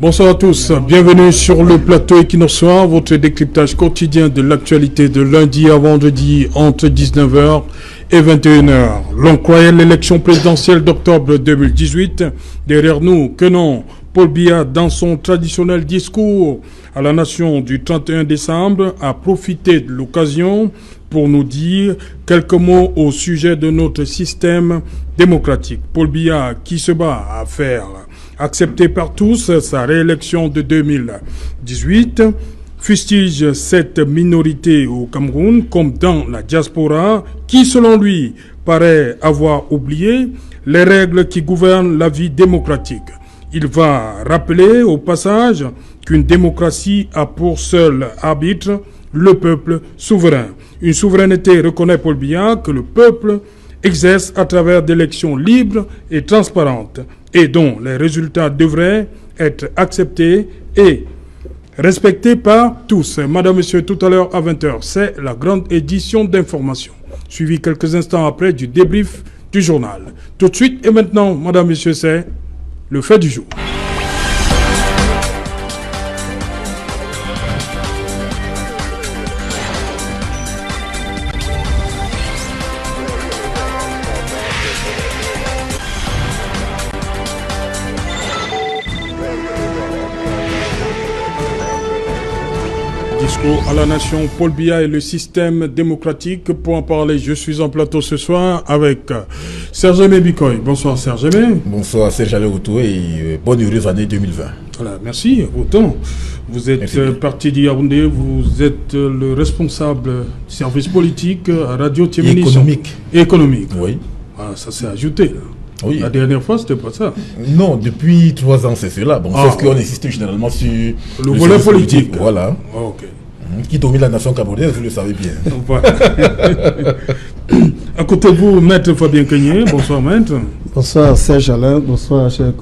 Bonsoir à tous, bienvenue sur le plateau Equinox Soir, votre décryptage quotidien de l'actualité de lundi à vendredi entre 19h et 21h. L'on croyait l'élection présidentielle d'octobre 2018 derrière nous, que non. Paul Biya, dans son traditionnel discours à la nation du 31 décembre, a profité de l'occasion pour nous dire quelques mots au sujet de notre système démocratique. Paul Biya, qui se bat à faire accepter par tous sa réélection de 2018, fustige cette minorité au Cameroun comme dans la diaspora qui, selon lui, paraît avoir oublié les règles qui gouvernent la vie démocratique. Il va rappeler au passage qu'une démocratie a pour seul arbitre le peuple souverain. Une souveraineté, reconnaît Paul Biya, que le peuple exerce à travers d'élections libres et transparentes et dont les résultats devraient être acceptés et respectés par tous. Madame, Monsieur, tout à l'heure à 20h, c'est la grande édition d'information, suivi quelques instants après du débrief du journal. Tout de suite et maintenant, Madame, Monsieur, c'est le fait du jour. Discours à la nation, Paul Biya et le système démocratique. Pour en parler, je suis en plateau ce soir avec Serge Aimé Bikoy. Bonsoir Serge Aimé. Bonsoir Serge Aléoutou et bonne heureuse année 2020. Voilà, merci. Autant, vous êtes parti d'Yaoundé, vous êtes le responsable du service politique à Radio Tiéméni. Économique. Oui. Ah, ça s'est ajouté là. Oui. La dernière fois, c'était pas ça. Non, depuis 3 ans, c'est cela. Bon, sauf qu'on insiste généralement sur le volet politique. Voilà. Ah, ok. Qui domine la nation camerounaise, vous le savez bien. Voilà. À côté de vous, Maître Fabien Kenyé. Bonsoir, Maître. Bonsoir, Serge Alain. Bonsoir, chers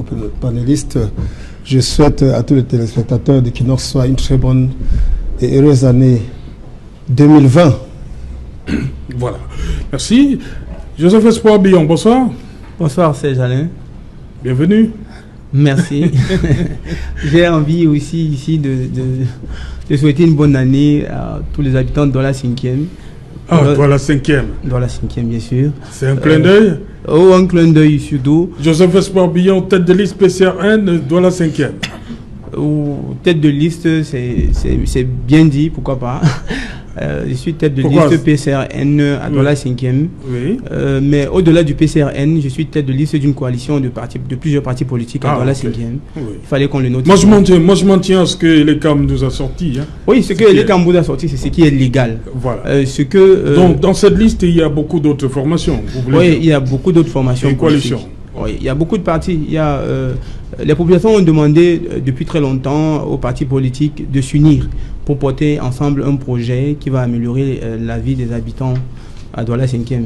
panélistes. Je souhaite à tous les téléspectateurs d'Equinox Soir une très bonne et heureuse année 2020. Voilà. Merci. Joseph Espoir Billon, bonsoir. Bonsoir Serge Alain. Bienvenue. Merci. J'ai envie aussi ici de souhaiter une bonne année à tous les habitants de la 5e. Ah, dans la 5e. Dans la 5e, bien sûr. C'est un clin d'œil. Oh, un clin d'œil surtout. Joseph Espoir Billon, tête de liste PCRN dans la 5e. Tête de liste, c'est bien dit, pourquoi pas. Je suis tête de liste PCRN à la 5e. Oui. Mais au-delà du PCRN, je suis tête de liste d'une coalition de plusieurs partis politiques à la 5e. Oui. Il fallait qu'on le note. Moi, je m'en tiens à ce que l'ECAM nous a sorti. Hein. Oui, ce que l'ECAM nous a sorti, c'est ce qui est légal. Voilà. Donc, dans cette liste, il y a beaucoup d'autres formations. Oui, il y a beaucoup d'autres formations. Une coalition. Oui, il y a beaucoup de partis. Les populations ont demandé depuis très longtemps aux partis politiques de s'unir pour porter ensemble un projet qui va améliorer la vie des habitants à Douala 5e,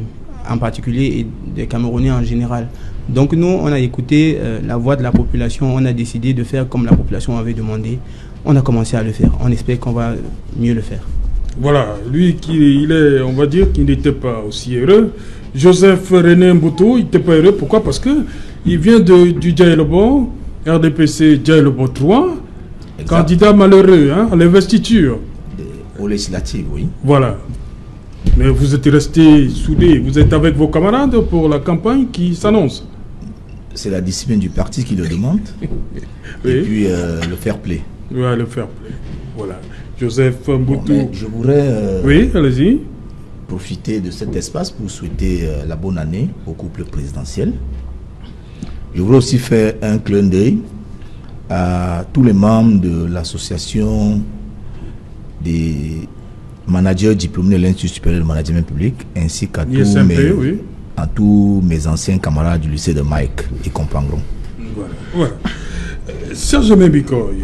en particulier, et des Camerounais en général. Donc nous, on a écouté la voix de la population, on a décidé de faire comme la population avait demandé. On a commencé à le faire. On espère qu'on va mieux le faire. Voilà, lui, on va dire qu'il n'était pas aussi heureux. Joseph René Mboutou, il n'était pas heureux. Pourquoi? Parce qu'il vient du Djaïlobo, RDPC Djaïlobo 3, exact. Candidat malheureux à l'investiture. Aux législatives, oui. Voilà. Mais vous êtes resté soudés. Vous êtes avec vos camarades pour la campagne qui s'annonce. C'est la discipline du parti qui le demande. Oui. Et puis le fair play. Oui, le fair play. Voilà. Joseph Mboutou. Bon, je voudrais oui, allez-y. Profiter de cet espace pour souhaiter la bonne année au couple présidentiel. Je voudrais aussi faire un clin d'œil à tous les membres de l'association des managers diplômés de l'Institut supérieur de management public, ainsi qu'à tous mes anciens camarades du lycée de Mike et compagnons. Voilà. Serge Aimé Bikoy,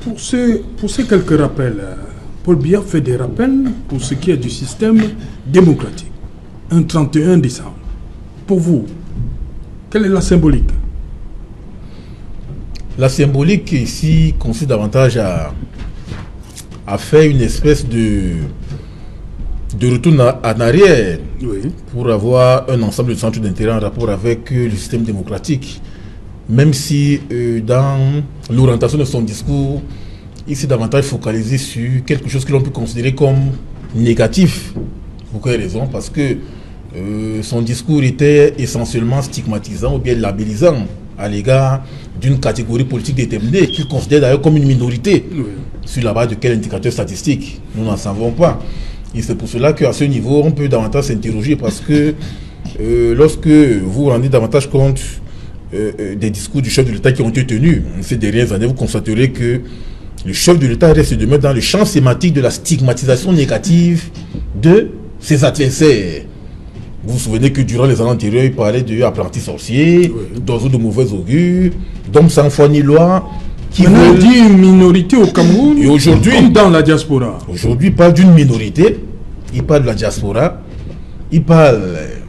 pour ces quelques rappels, Paul Biya fait des rappels pour ce qui est du système démocratique. Un 31 décembre. Pour vous, quelle est la symbolique? La symbolique ici consiste davantage à faire une espèce de retour en arrière, oui, pour avoir un ensemble de centres d'intérêt en rapport avec le système démocratique. même si dans l'orientation de son discours, il s'est davantage focalisé sur quelque chose que l'on peut considérer comme négatif. Pour quelle raison? Parce que son discours était essentiellement stigmatisant ou bien labellisant à l'égard d'une catégorie politique déterminée qu'il considère d'ailleurs comme une minorité. Oui. Sur la base de quel indicateur statistique? Nous n'en savons pas. Et c'est pour cela qu'à ce niveau, on peut davantage s'interroger parce que lorsque vous vous rendez davantage compte des discours du chef de l'État qui ont été tenus ces dernières années, vous constaterez que le chef de l'État reste de même dans le champ sémantique de la stigmatisation négative de ses adversaires. Vous vous souvenez que durant les années antérieures, il parlait d'apprentis sorciers, d'oiseaux de mauvais augure, d'hommes sans foi ni loi. On dit une minorité au Cameroun, et aujourd'hui, comme dans la diaspora. Aujourd'hui, il parle d'une minorité, il parle de la diaspora, il parle...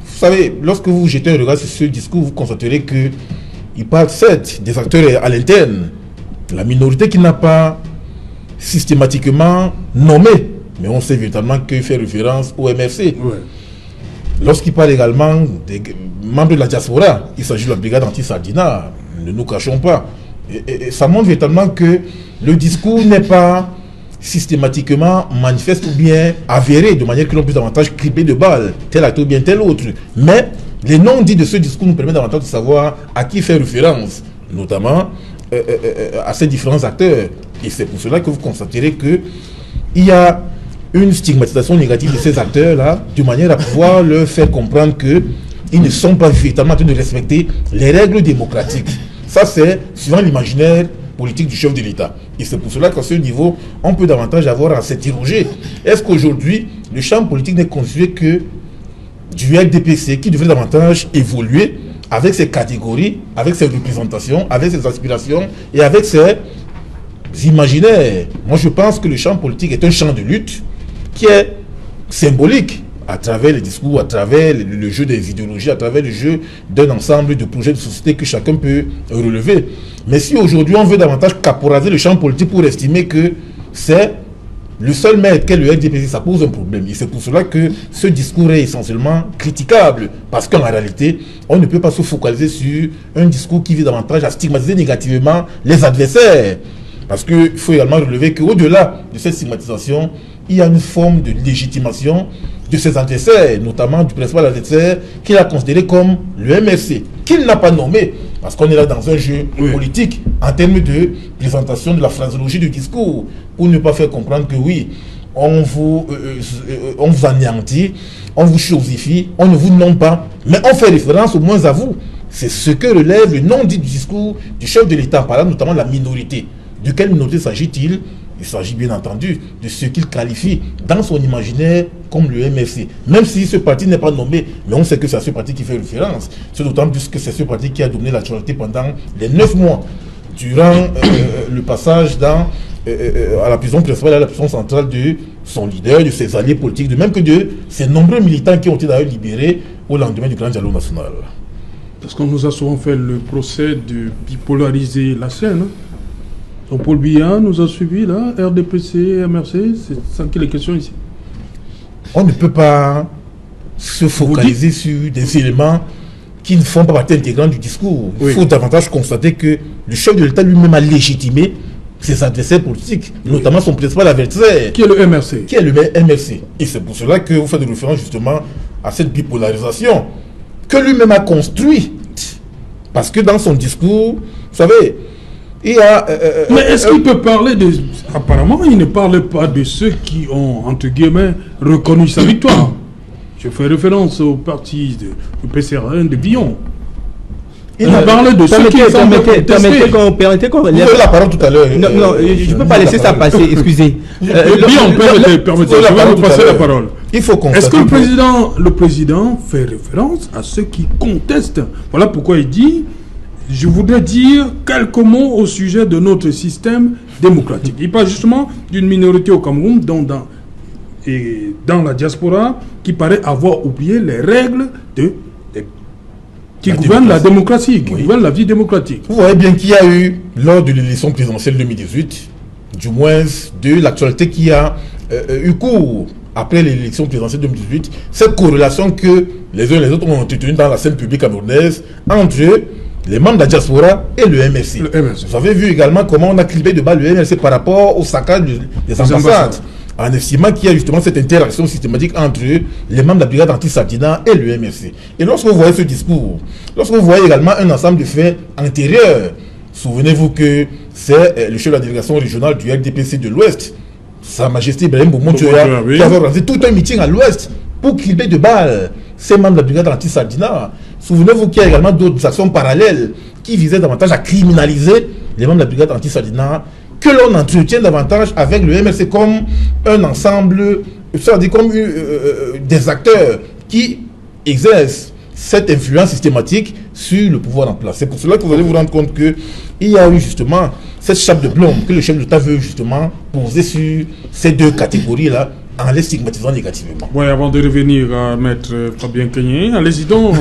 Vous savez, lorsque vous jetez un regard sur ce discours, vous constaterez qu'il parle certes des acteurs à l'interne, la minorité qui n'a pas systématiquement nommé, mais on sait véritablement qu'il fait référence au MFC. Ouais. Lorsqu'il parle également des membres de la diaspora, il s'agit de la brigade anti-Sardina, ne nous cachons pas. Et ça montre véritablement que le discours n'est pas systématiquement manifeste ou bien avéré de manière que l'on puisse davantage cribler de balles, tel acteur ou bien tel autre. Mais les non-dits de ce discours nous permettent davantage de savoir à qui faire référence, notamment à ces différents acteurs. Et c'est pour cela que vous constaterez qu'il y a une stigmatisation négative de ces acteurs-là, de manière à pouvoir leur faire comprendre qu'ils ne sont pas véritablement en train de respecter les règles démocratiques. Ça, c'est suivant l'imaginaire politique du chef de l'État. Et c'est pour cela qu'à ce niveau, on peut davantage avoir à s'interroger. Est-ce qu'aujourd'hui, le champ politique n'est constitué que du LDPC qui devrait davantage évoluer avec ses catégories, avec ses représentations, avec ses aspirations et avec ses imaginaires? Moi, je pense que le champ politique est un champ de lutte qui est symbolique à travers les discours, à travers le jeu des idéologies, à travers le jeu d'un ensemble de projets de société que chacun peut relever. Mais si aujourd'hui on veut davantage caporaliser le champ politique pour estimer que c'est le seul maître qu'est le RDPC, ça pose un problème. Et c'est pour cela que ce discours est essentiellement critiquable. Parce qu'en réalité, on ne peut pas se focaliser sur un discours qui vise davantage à stigmatiser négativement les adversaires. Parce qu'il faut également relever qu'au-delà de cette stigmatisation, il y a une forme de légitimation de ses adversaires, notamment du principal adversaire qu'il a considéré comme le MFC, qu'il n'a pas nommé, parce qu'on est là dans un jeu politique en termes de présentation de la phraséologie du discours, pour ne pas faire comprendre que oui, on vous anéantit, on vous chosifie, on ne vous nomme pas, mais on fait référence au moins à vous. C'est ce que relève le non-dit du discours du chef de l'État, par là notamment la minorité. De quelle minorité s'agit-il? Il s'agit bien entendu de ce qu'il qualifie dans son imaginaire comme le MFC. Même si ce parti n'est pas nommé, mais on sait que c'est à ce parti qui fait référence. C'est d'autant plus que c'est ce parti qui a dominé l'actualité pendant les 9 mois, durant le passage à la prison principale, à la prison centrale de son leader, de ses alliés politiques, de même que de ses nombreux militants qui ont été d'ailleurs libérés au lendemain du grand dialogue national. Parce qu'on nous a souvent fait le procès de bipolariser la scène. Donc Paul Biya nous a suivi là, RDPC, MRC, c'est ça qu'il est question ici. On ne peut pas se focaliser sur des éléments qui ne font pas partie intégrante du discours. Il faut davantage constater que le chef de l'État lui-même a légitimé ses adversaires politiques, notamment son principal adversaire. Qui est le MRC. Qui est le MRC. Et c'est pour cela que vous faites référence justement à cette bipolarisation que lui-même a construite. Parce que dans son discours, vous savez, il y a... mais est-ce qu'il peut parler de... Apparemment, il ne parle pas de ceux qui ont, entre guillemets, reconnu sa victoire. Je fais référence au parti du PCRN de Billon. Il parle de ceux qui sont permettez qu'on... Vous avez la parole tout à l'heure. Non, je ne peux pas laisser ça passer, excusez. Billon, permettez, je vais vous passer la parole. Il faut qu'on... Est-ce que le président fait référence à ceux qui contestent? Voilà pourquoi il dit... Je voudrais dire quelques mots au sujet de notre système démocratique. Il parle justement d'une minorité au Cameroun, et dans la diaspora, qui paraît avoir oublié les règles qui gouvernent la démocratie, qui gouvernent la vie démocratique. Vous voyez bien qu'il y a eu, lors de l'élection présidentielle 2018, du moins de l'actualité qui a eu cours après l'élection présidentielle 2018, cette corrélation que les uns et les autres ont entretenue dans la scène publique camerounaise entre les membres de la diaspora et le MRC. Vous avez vu également comment on a clippé de bas le MRC par rapport au saccage des ambassades, en estimant qu'il y a justement cette interaction systématique entre les membres de la brigade anti-Sardina et le MRC. Et lorsque vous voyez ce discours, lorsque vous voyez également un ensemble de faits antérieurs, souvenez-vous que c'est le chef de la délégation régionale du RDPC de l'Ouest, Sa Majesté Ibrahim Boumoutouya, qui avait organisé tout un meeting à l'Ouest pour clipper de balles ces membres de la brigade anti-Sardina. Souvenez-vous qu'il y a également d'autres actions parallèles qui visaient davantage à criminaliser les membres de la brigade anti-Sardina, que l'on entretient davantage avec le MRC comme un ensemble, c'est-à-dire comme des acteurs qui exercent cette influence systématique sur le pouvoir en place. C'est pour cela que vous allez vous rendre compte qu'il y a eu justement cette chape de plomb que le chef de l'État veut justement poser sur ces deux catégories-là en les stigmatisant négativement. Oui, avant de revenir à Maître Fabien Kenyé, allez-y donc.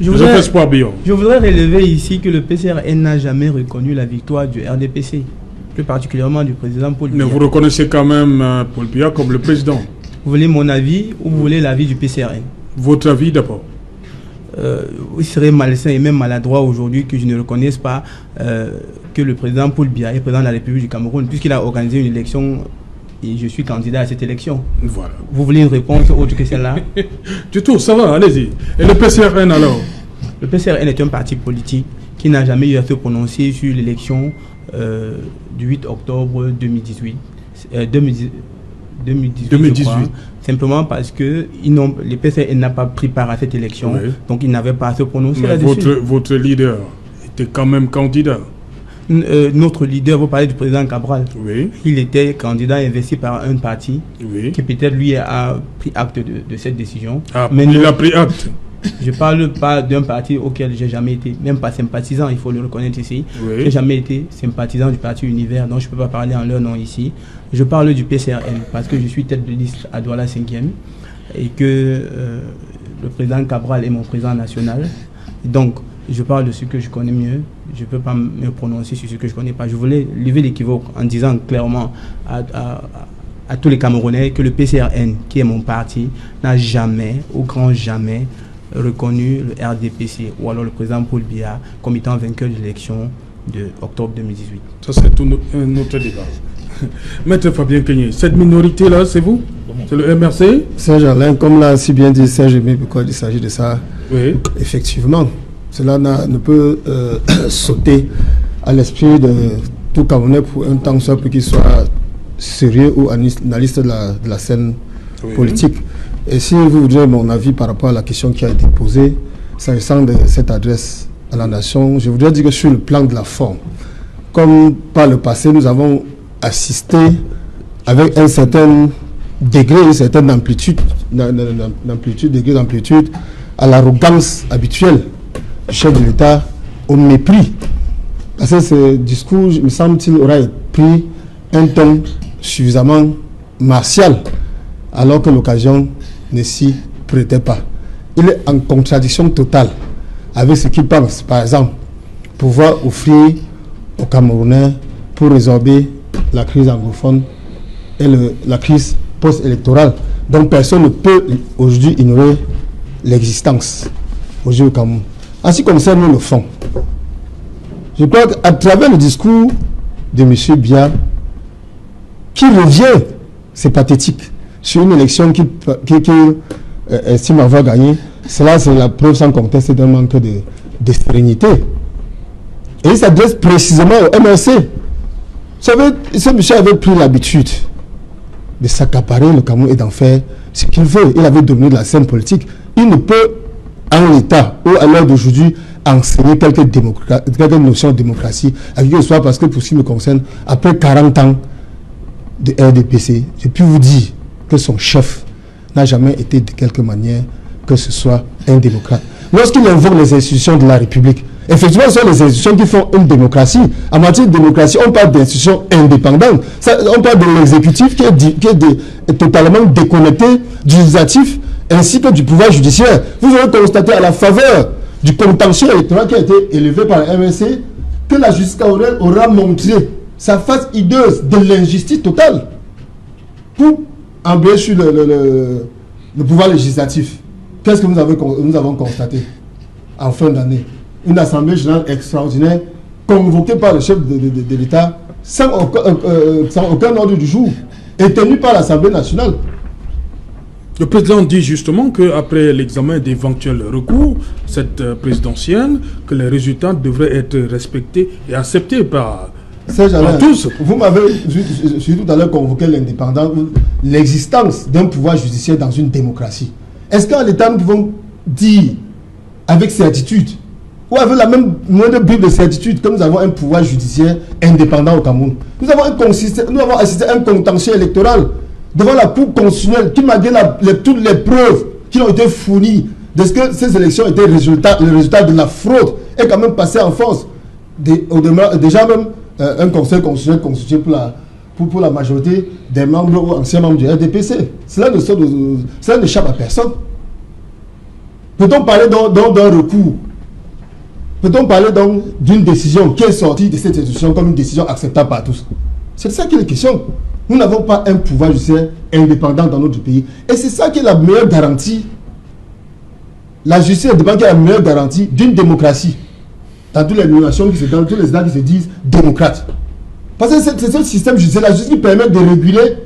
Je voudrais relever ici que le PCRN n'a jamais reconnu la victoire du RDPC, plus particulièrement du président Paul Biya. Mais vous reconnaissez quand même Paul Biya comme le président. Vous voulez mon avis ou vous voulez l'avis du PCRN? Votre avis d'abord. Il serait malsain et même maladroit aujourd'hui que je ne reconnaisse pas que le président Paul Biya est président de la République du Cameroun, puisqu'il a organisé une élection et je suis candidat à cette élection. Voilà. Vous voulez une réponse autre que celle-là? Du tout, ça va, allez-y. Et le PCRN alors? Le PCRN est un parti politique qui n'a jamais eu à se prononcer sur l'élection du 8 octobre 2018. 2018. Simplement parce que les PCRN n'ont pas pris part à cette élection, oui. Donc ils n'avaient pas à se prononcer là-dessus. Votre leader était quand même candidat. Notre leader, vous parlez du président Cabral. Oui. Il était candidat investi par un parti, oui, qui peut-être lui a pris acte de cette décision. Ah, mais il a pris acte. Je ne parle pas d'un parti auquel j'ai jamais été, même pas sympathisant, il faut le reconnaître ici. Oui. Je n'ai jamais été sympathisant du parti Univers, donc je ne peux pas parler en leur nom ici. Je parle du PCRN parce que je suis tête de liste à Douala 5e et que le président Cabral est mon président national. Donc, je parle de ce que je connais mieux. Je ne peux pas me prononcer sur ce que je ne connais pas. Je voulais lever l'équivoque en disant clairement à tous les Camerounais que le PCRN, qui est mon parti, n'a jamais, au grand jamais, reconnu le RDPC ou alors le président Paul Biya comme étant vainqueur de l'élection de octobre 2018. Ça, c'est tout un autre débat. Maître Fabien Kenyé, cette minorité-là, c'est vous? C'est le MRC? Serge Alain, comme l'a si bien dit Serge Aimé, pourquoi il s'agit de ça? Oui. Effectivement, cela ne peut sauter à l'esprit de tout Camerounais pour un temps soit pour qu'il soit sérieux ou analyste de la scène, oui, politique. Et si vous voudrez mon avis par rapport à la question qui a été posée, s'agissant de cette adresse à la nation, je voudrais dire que sur le plan de la forme, comme par le passé, nous avons assisté avec un certain degré, une certaine amplitude, degré d'amplitude, à l'arrogance habituelle du chef de l'État, au mépris. Parce que ce discours, me semble-t-il, aura pris un ton suffisamment martial, alors que l'occasion ne s'y prêtait pas. Il est en contradiction totale avec ce qu'il pense, par exemple, pouvoir offrir aux Camerounais pour résorber la crise anglophone et la crise post-électorale. Donc personne ne peut aujourd'hui ignorer l'existence aujourd'hui au Cameroun. En ce qui concerne le fond, je crois qu'à travers le discours de M. Biya, qui revient, c'est pathétique, sur une élection qu'il estime avoir gagné, cela c'est la preuve sans conteste d'un manque de sérénité. Et il s'adresse précisément au MRC. Vous savez, ce monsieur avait pris l'habitude de s'accaparer le Cameroun et d'en faire ce qu'il veut. Il avait dominé la scène politique. Il ne peut, en l'état ou à l'heure d'aujourd'hui, enseigner quelques notions de démocratie, à qui que ce soit, parce que pour ce qui me concerne, après 40 ans de RDPC, je puis vous dire que son chef n'a jamais été de quelque manière que ce soit un démocrate. Lorsqu'il invoque les institutions de la République, effectivement, ce sont les institutions qui font une démocratie. En matière de démocratie, on parle d'institutions indépendantes. On parle de l'exécutif qui est totalement déconnecté du législatif ainsi que du pouvoir judiciaire. Vous avez constaté à la faveur du contentieux électoral qui a été élevé par le MRC que la justice camerounaise aura montré sa face hideuse de l'injustice totale pour embêcher sur le pouvoir législatif. Qu'est-ce que nous avons constaté en fin d'année? une assemblée générale extraordinaire convoquée par le chef de l'État sans aucun ordre du jour et tenue par l'Assemblée nationale. Le président dit justement qu'après l'examen d'éventuels recours, cette présidentielle, que les résultats devraient être respectés et acceptés par tous. Vous m'avez tout à l'heure convoqué l'indépendance, l'existence d'un pouvoir judiciaire dans une démocratie. Est-ce qu'en l'État, nous pouvons dire avec certitude, ou avec la même moindre bribe de certitude, que nous avons un pouvoir judiciaire indépendant au Cameroun? Nous avons assisté à un contentieux électoral devant la Cour constitutionnelle qui, malgré toutes les preuves qui ont été fournies de ce que ces élections étaient le résultat de la fraude, est quand même passé en force. Déjà même un conseil constitutionnel constitué pour la majorité des membres ou anciens membres du RDPC. Cela n'échappe à personne. Peut-on parler donc d'un recours? Peut-on parler donc d'une décision qui est sortie de cette institution comme une décision acceptable par tous? C'est de ça qu'il est question. Nous n'avons pas un pouvoir judiciaire indépendant dans notre pays. Et c'est ça qui est la meilleure garantie. La justice indépendante qui est la meilleure garantie d'une démocratie. Dans toutes les nations, dans tous les États qui se disent démocrates. Parce que c'est ce système judiciaire, la justice qui permet de réguler,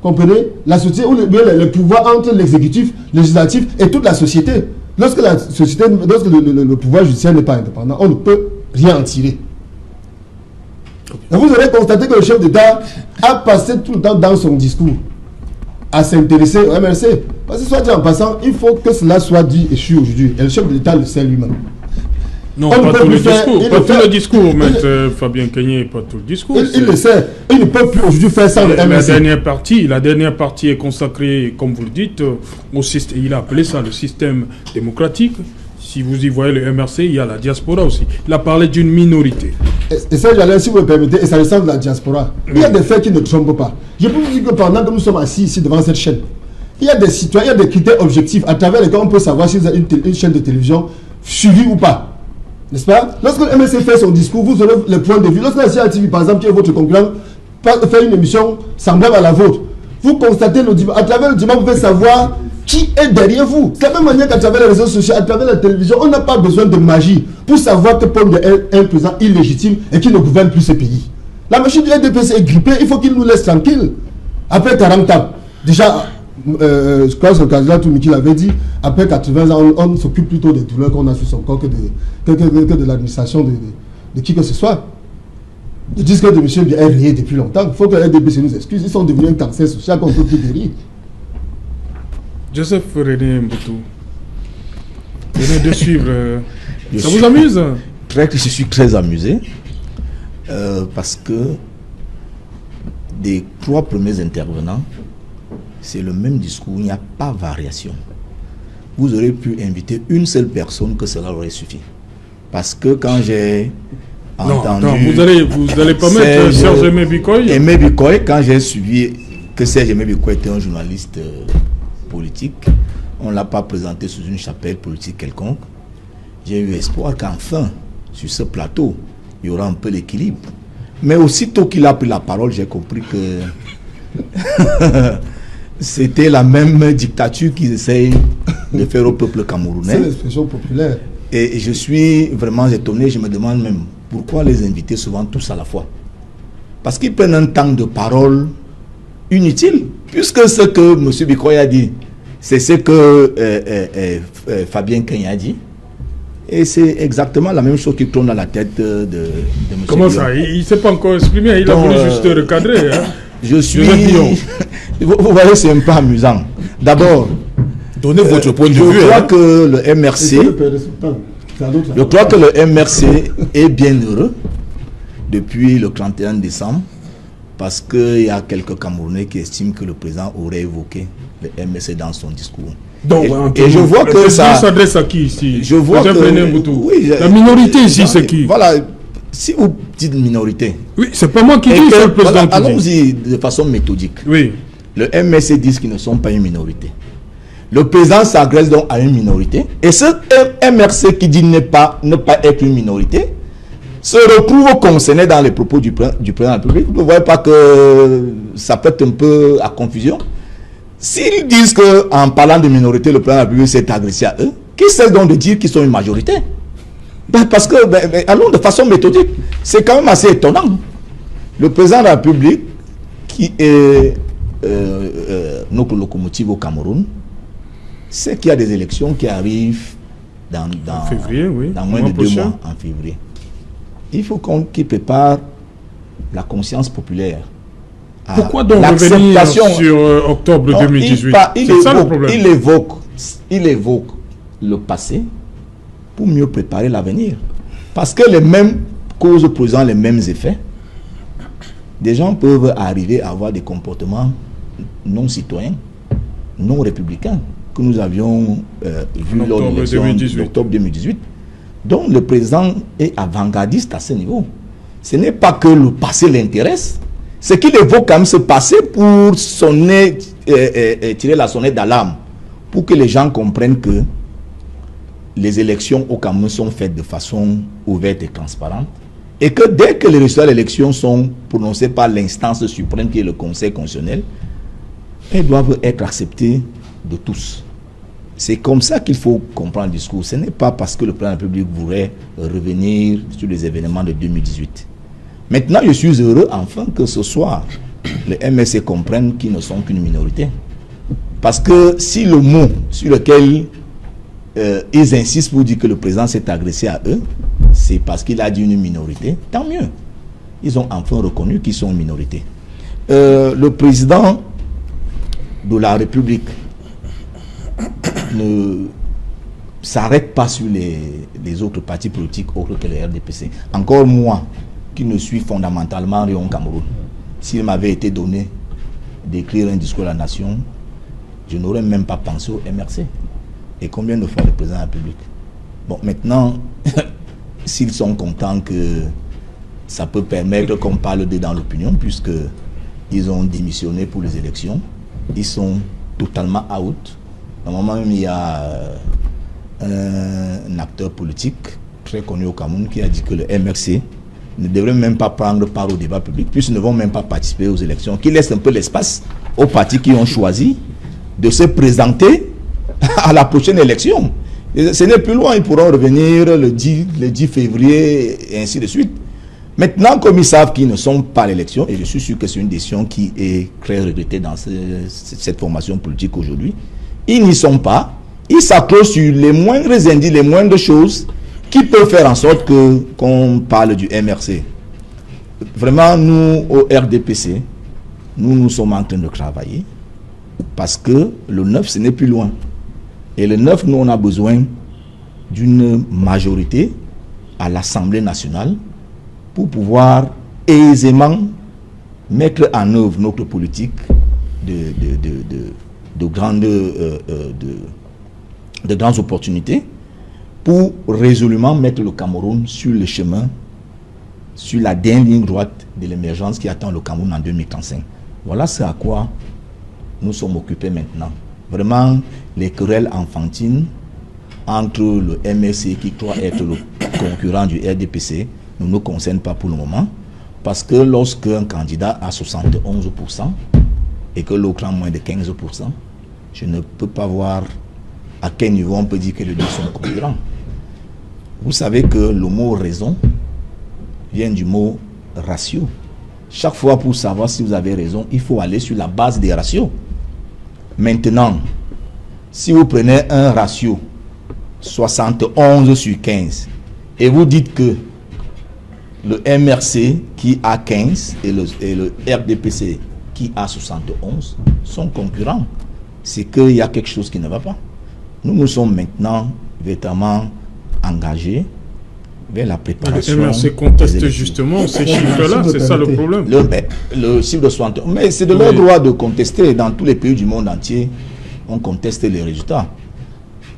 comprenez, la société, ou le pouvoir entre l'exécutif, le législatif et toute la société. Lorsque le pouvoir judiciaire n'est pas indépendant, on ne peut rien en tirer. Et vous aurez constaté que le chef d'État a passé tout le temps dans son discours à s'intéresser au MRC. Parce que soit dit en passant, il faut que cela soit dit et su aujourd'hui. Et le chef d'État le sait lui-même. Non, pas tout le discours, maître Fabien Kenyé, pas tout le discours. Il le sait. Il ne peut plus aujourd'hui faire ça le MRC. La dernière partie est consacrée, comme vous le dites, au système. Il a appelé ça le système démocratique. Si vous y voyez le MRC, il y a la diaspora aussi. Il a parlé d'une minorité. Et ça, si vous me permettez, et ça ressemble à la diaspora. Il y a des faits qui ne trompent pas. Je peux vous dire que pendant que nous sommes assis ici devant cette chaîne, il y a des citoyens, il y a des critères objectifs à travers lesquels on peut savoir si vous avez une chaîne de télévision suivie ou pas. N'est-ce pas? Lorsque le MSC fait son discours, vous aurez les points de vue. Lorsque la CATV, par exemple, qui est votre concurrent, fait une émission semblable à la vôtre, vous constatez à travers le dimanche, vous pouvez savoir qui est derrière vous. C'est la même manière qu'à travers les réseaux sociaux, à travers la télévision, on n'a pas besoin de magie pour savoir que Paul est un président illégitime et qui ne gouverne plus ce pays. La machine du RDPC est grippée, il faut qu'il nous laisse tranquille. Après 40 ans, déjà, je crois que le candidat Toumiki l'avait dit, après 80 ans, on s'occupe plutôt des douleurs qu'on a sur son corps que de l'administration de qui que ce soit. Ils disent que le monsieur est rayé depuis longtemps. Il faut que la RDPC nous excuse. Ils sont devenus un cancer social qu'on ne peut plus guérir. Joseph René Mboutou, vous venez de suivre. Ça vous amuse? Je suis très amusé parce que des 3 premiers intervenants, c'est le même discours, il n'y a pas variation. Vous aurez pu inviter une seule personne que cela aurait suffi. Parce que quand j'ai entendu... Non, vous allez pas mettre Serge Aimé Bikoy. Aimé Bikoy, quand j'ai suivi que Serge Aimé Bikoy était un journaliste politique, on ne l'a pas présenté sous une chapelle politique quelconque. J'ai eu espoir qu'enfin, sur ce plateau, il y aura un peu d'équilibre. Mais aussitôt qu'il a pris la parole, j'ai compris que c'était la même dictature qu'ils essayent de faire au peuple camerounais. C'est l'expression populaire. Et je suis vraiment étonné, je me demande même pourquoi les inviter souvent tous à la fois. Parce qu'ils prennent un temps de parole inutile, puisque ce que M. Bikoy a dit, c'est ce que Fabien Kenyé a dit. Et c'est exactement la même chose qui tourne dans la tête de M. Comment ça? Il ne s'est pas encore exprimé, il a voulu juste recadrer. Hein. Je suis... vous voyez, c'est un peu amusant. D'abord, donnez votre point de vue. Je crois que le MRC... Je crois que le MRC est bien heureux depuis le 31 décembre parce qu'il y a quelques Camerounais qui estiment que le président aurait évoqué le MRC dans son discours. Donc, et je vois que ça s'adresse à qui ici? Je vois que oui, la minorité ici, c'est qui? Voilà, si vous dites minorité. Oui, c'est pas moi qui dis, c'est le président qui dit. Allons-y de façon méthodique. Oui. Le MRC dit qu'ils ne sont pas une minorité. Le président s'agresse donc à une minorité. Et ce MRC qui dit ne pas être une minorité se retrouve concerné dans les propos du président de la République. Vous ne voyez pas que ça peut être un peu à confusion? S'ils disent qu'en parlant de minorité, le président de la République s'est agressé à eux, qui cesse donc de dire qu'ils sont une majorité? Parce que, allons de façon méthodique, c'est quand même assez étonnant. Le président de la République, qui est notre locomotive au Cameroun, sait qu'il y a des élections qui arrivent dans février, oui, dans moins de 2 mois, en février. Il faut qu'il prépare la conscience populaire. Pourquoi donc revenir sur octobre 2018? C'est ça le problème. Il évoque le passé pour mieux préparer l'avenir. Parce que les mêmes causes produisant les mêmes effets, des gens peuvent arriver à avoir des comportements non citoyens, non républicains, que nous avions vu lors de l'élection d'octobre 2018. Donc le président est avant-gardiste à ce niveau. Ce n'est pas que le passé l'intéresse, c'est qu'il évoque quand même ce passé pour tirer la sonnette d'alarme, pour que les gens comprennent que les élections au Cameroun sont faites de façon ouverte et transparente, et que dès que les résultats de l'élection sont prononcés par l'instance suprême qui est le Conseil constitutionnel, elles doivent être acceptées de tous. C'est comme ça qu'il faut comprendre le discours. Ce n'est pas parce que le président de la République voudrait revenir sur les événements de 2018. Maintenant, je suis heureux enfin que ce soir, les MSC comprennent qu'ils ne sont qu'une minorité. Parce que si le mot sur lequel ils insistent pour dire que le président s'est agressé à eux, c'est parce qu'il a dit une minorité, tant mieux. Ils ont enfin reconnu qu'ils sont une minorité. Le président de la République ne s'arrête pas sur les autres partis politiques autres que les RDPC. Encore moi, qui ne suis fondamentalement rien au Cameroun, s'il m'avait été donné d'écrire un discours à la nation, je n'aurais même pas pensé au MRC. Et combien de fois le président de la République? Bon, maintenant, s'ils sont contents que ça peut permettre qu'on parle d'eux dans l'opinion, puisque ils ont démissionné pour les élections, ils sont totalement out. Normalement, il y a un acteur politique très connu au Cameroun qui a dit que le MRC ne devrait même pas prendre part au débat public, puisqu'ils ne vont même pas participer aux élections, qui laisse un peu l'espace aux partis qui ont choisi de se présenter à la prochaine élection. Et ce n'est plus loin, ils pourront revenir le 10 février et ainsi de suite. Maintenant, comme ils savent qu'ils ne sont pas à l'élection, et je suis sûr que c'est une décision qui est très regrettée dans cette formation politique aujourd'hui, ils n'y sont pas, ils s'accrochent sur les moindres indices, les moindres choses qui peuvent faire en sorte qu'on parle du MRC. Vraiment, nous, au RDPC, nous sommes en train de travailler parce que le 9, ce n'est plus loin. Et le 9, nous, on a besoin d'une majorité à l'Assemblée nationale pour pouvoir aisément mettre en œuvre notre politique de grandes opportunités pour résolument mettre le Cameroun sur le chemin, sur la dernière ligne droite de l'émergence qui attend le Cameroun en 2035. Voilà ce à quoi nous sommes occupés maintenant. Vraiment, les querelles enfantines entre le MSC qui croit être le concurrent du RDPC ne nous concernent pas pour le moment, parce que lorsqu'un candidat a 71% et que l'autre a moins de 15%, je ne peux pas voir à quel niveau on peut dire que les deux sont concurrents. Vous savez que le mot raison vient du mot ratio. Chaque fois, pour savoir si vous avez raison, il faut aller sur la base des ratios. Maintenant, si vous prenez un ratio 71 sur 15 et vous dites que le MRC qui a 15 et le RDPC qui a 71 sont concurrents, c'est qu'il y a quelque chose qui ne va pas. Nous sommes maintenant véritablement engagés vers la préparation. Le MRC conteste justement ces chiffres-là, c'est ça le problème. Le chiffre de 71, mais c'est de leur droit de contester. Dans tous les pays du monde entier, on conteste les résultats.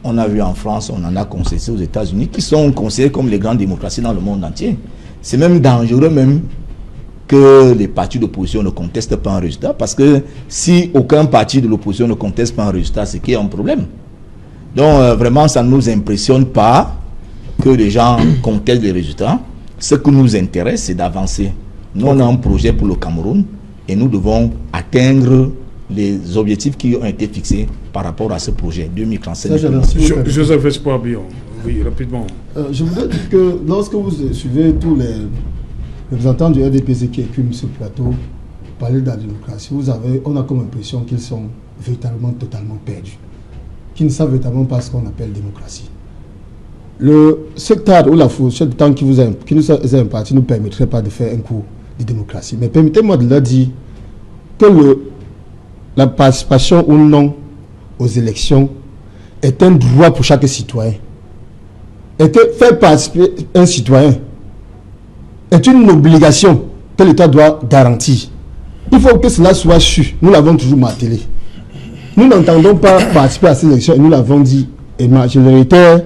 On a vu en France, on en a contesté aux États-Unis, qui sont considérés comme les grandes démocraties dans le monde entier. C'est même dangereux même que les partis d'opposition ne contestent pas un résultat, parce que si aucun parti de l'opposition ne conteste pas un résultat, c'est qu'il y a un problème. Donc vraiment, ça ne nous impressionne pas que les gens contestent les résultats. Ce qui nous intéresse, c'est d'avancer. Nous, on a un projet pour le Cameroun et nous devons atteindre les objectifs qui ont été fixés par rapport à ce projet 2035. Joseph Espoir Bion, Oui, rapidement. Je voudrais dire que lorsque vous suivez tous les représentants du RDPC qui écument ce plateau, parler de la démocratie, on a comme impression qu'ils sont véritablement totalement perdus, qu'ils ne savent véritablement pas ce qu'on appelle démocratie. Ce cadre ou la fourchette de temps qui nous est imparti ne nous permettrait pas de faire un cours de démocratie. Mais permettez-moi de leur dire que la participation ou non aux élections est un droit pour chaque citoyen. Et que faire participer un citoyen est une obligation que l'État doit garantir. Il faut que cela soit su. Nous l'avons toujours martelé. Nous n'entendons pas participer à ces élections et nous l'avons dit et majoritaire.